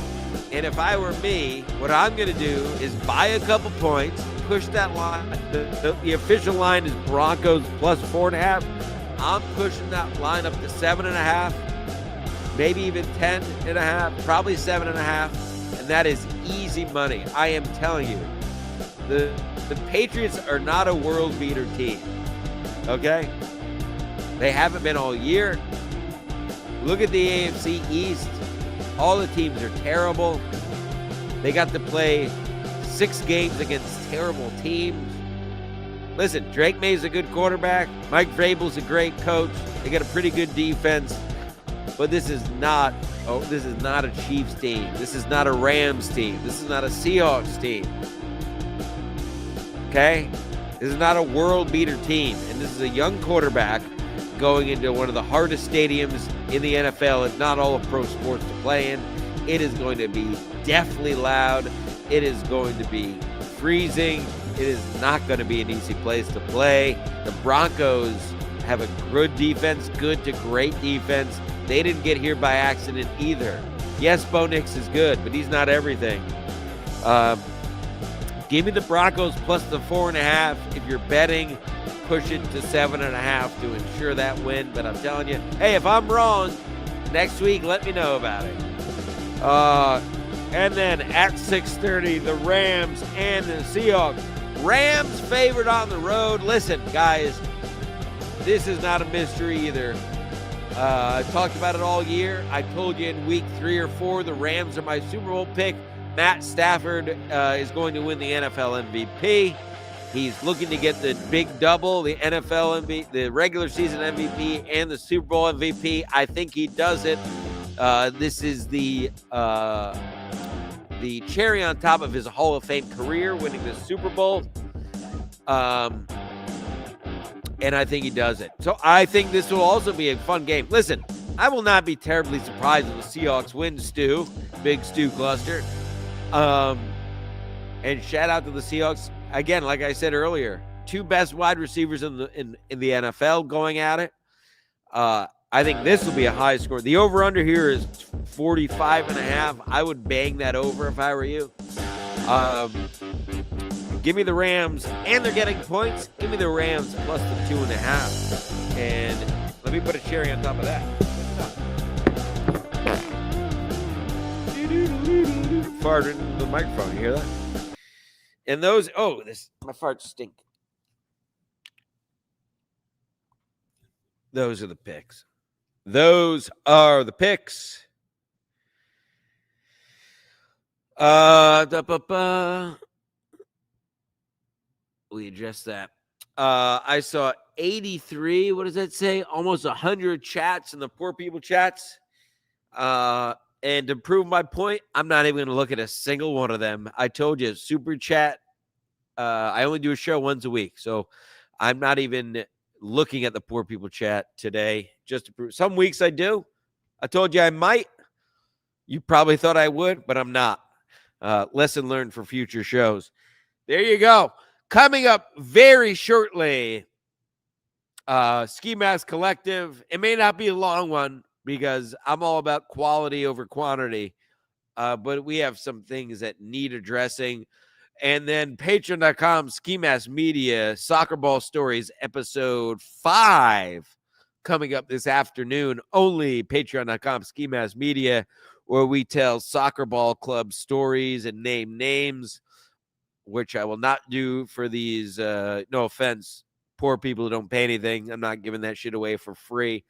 and if I were me, what I'm going to do is buy a couple points, push that line. The official line is Broncos plus 4.5. I'm pushing that line up to 7.5, maybe even 10.5, probably 7.5, and that is easy money. I am telling you, the Patriots are not a world beater team, okay? They haven't been all year. Look at the AFC East. All the teams are terrible. They got to play 6 games against terrible teams. Listen, Drake May's a good quarterback. Mike Vrabel's a great coach. They got a pretty good defense. But this is not a Chiefs team. This is not a Rams team. This is not a Seahawks team. Okay? This is not a world beater team. And this is a young quarterback going into one of the hardest stadiums in the NFL, if not all of pro sports to play in. It is going to be definitely loud. It is going to be freezing. It is not going to be an easy place to play. The Broncos have a good defense, good to great defense. They didn't get here by accident either. Yes, Bo Nix is good, but he's not everything. Give me the Broncos plus the 4.5. If you're betting, push it to 7.5 to ensure that win. But I'm telling you, hey, if I'm wrong, next week, let me know about it. And then at 6:30, the Rams and the Seahawks. Rams favored on the road. Listen, guys, this is not a mystery either. I talked about it all year. I told you in week 3 or 4, the Rams are my Super Bowl pick. Matt Stafford is going to win the NFL MVP. He's looking to get the big double, the NFL MVP, the regular season MVP, and the Super Bowl MVP. I think he does it. This is the cherry on top of his Hall of Fame career, winning the Super Bowl. And I think he does it. So I think this will also be a fun game. Listen, I will not be terribly surprised if the Seahawks win, Stu. Big Stu Cluster. And shout out to the Seahawks. Again, like I said earlier, 2 best wide receivers in the NFL going at it. I think this will be a high score. The over-under here is 45.5. I would bang that over if I were you. Give me the Rams, and they're getting points. Give me the Rams plus the 2.5. And let me put a cherry on top of that. Farted into the microphone. You hear that? And those, my farts stink. Those are the picks. Those are the picks. We addressed that. I saw 83. What does that say? Almost 100 chats in the Poor People chats. And to prove my point, I'm not even going to look at a single one of them. I told you, Super Chat. I only do a show once a week, so I'm not even looking at the Poor People chat today. Just to prove. Some weeks I do. I told you I might. You probably thought I would, but I'm not. Lesson learned for future shows. There you go. Coming up very shortly, Ski Mask Collective. It may not be a long one because I'm all about quality over quantity, but we have some things that need addressing. And then patreon.com, Ski Mask Media, Soccer Ball Stories, episode 5, coming up this afternoon. Only patreon.com, Ski Mask Media, where we tell soccer ball club stories and name names, which I will not do for these, no offense, poor people who don't pay anything. I'm not giving that shit away for free.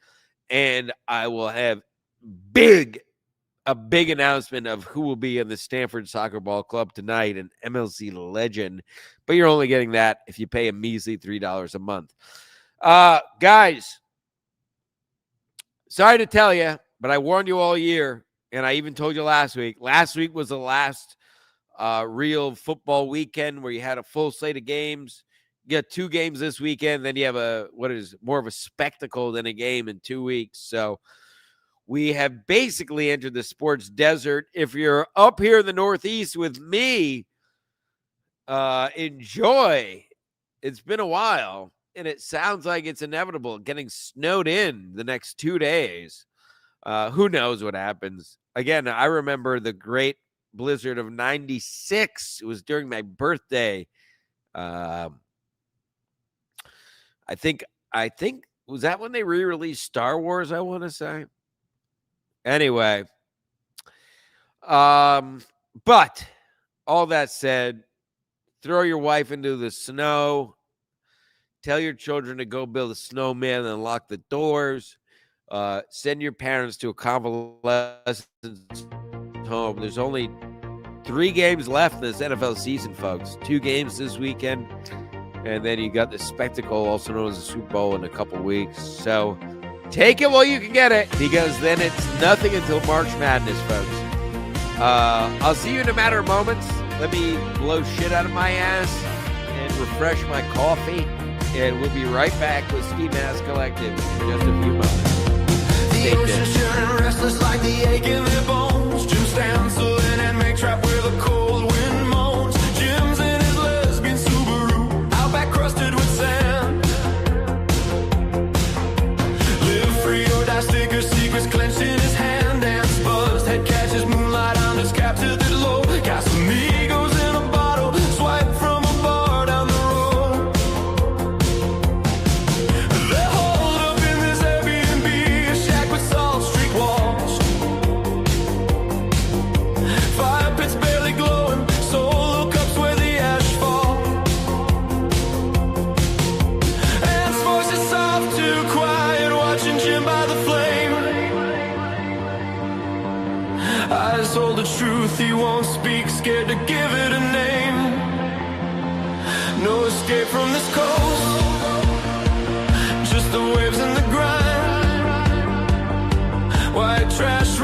And I will have a big announcement of who will be in the Stanford Soccer Ball Club tonight, an MLC legend. But you're only getting that if you pay a measly $3 a month. Guys, sorry to tell you, but I warned you all year, and I even told you last week. Last week was the last real football weekend where you had a full slate of games. You got 2 games this weekend, then you have more of a spectacle than a game in 2 weeks. So we have basically entered the sports desert. If you're up here in the Northeast with me, enjoy. It's been a while, and it sounds like it's inevitable. Getting snowed in the next 2 days. Who knows what happens? Again, I remember the great blizzard of 96. It was during my birthday. I think was that when they re-released Star Wars, I want to say. Anyway, but all that said, throw your wife into the snow, tell your children to go build a snowman and lock the doors, send your parents to a convalescent home. There's only 3 games left in this NFL season, folks. 2 games this weekend, and then you got the spectacle, also known as the Super Bowl, in a couple weeks. So take it while you can get it, because then it's nothing until March Madness, folks. I'll see you in a matter of moments. Let me blow shit out of my ass and refresh my coffee, and we'll be right back with Ski Mask Collective in just a few moments. The ocean's turning restless like the ache in their bones. Jim Stansel in and make trap where the cold wind moans. Jim's in his lesbian Subaru, outback crusted with sand. Live free or die, sticker secrets clenched in his hand. Dance buzzed, head catches moonlight on his cap to the low. Casamigos in a bottle, swipe from a bar down the road. They're holed up in this Airbnb, a shack with Salt Street walls. Fire pits barely glowing, solo cups where the ash fall. Ant's voice is soft, too quiet, watching Jim by the flame. Eyes hold the truth, he won't speak, scared to give it a name. No escape from this coast, just the waves and the grind. White trash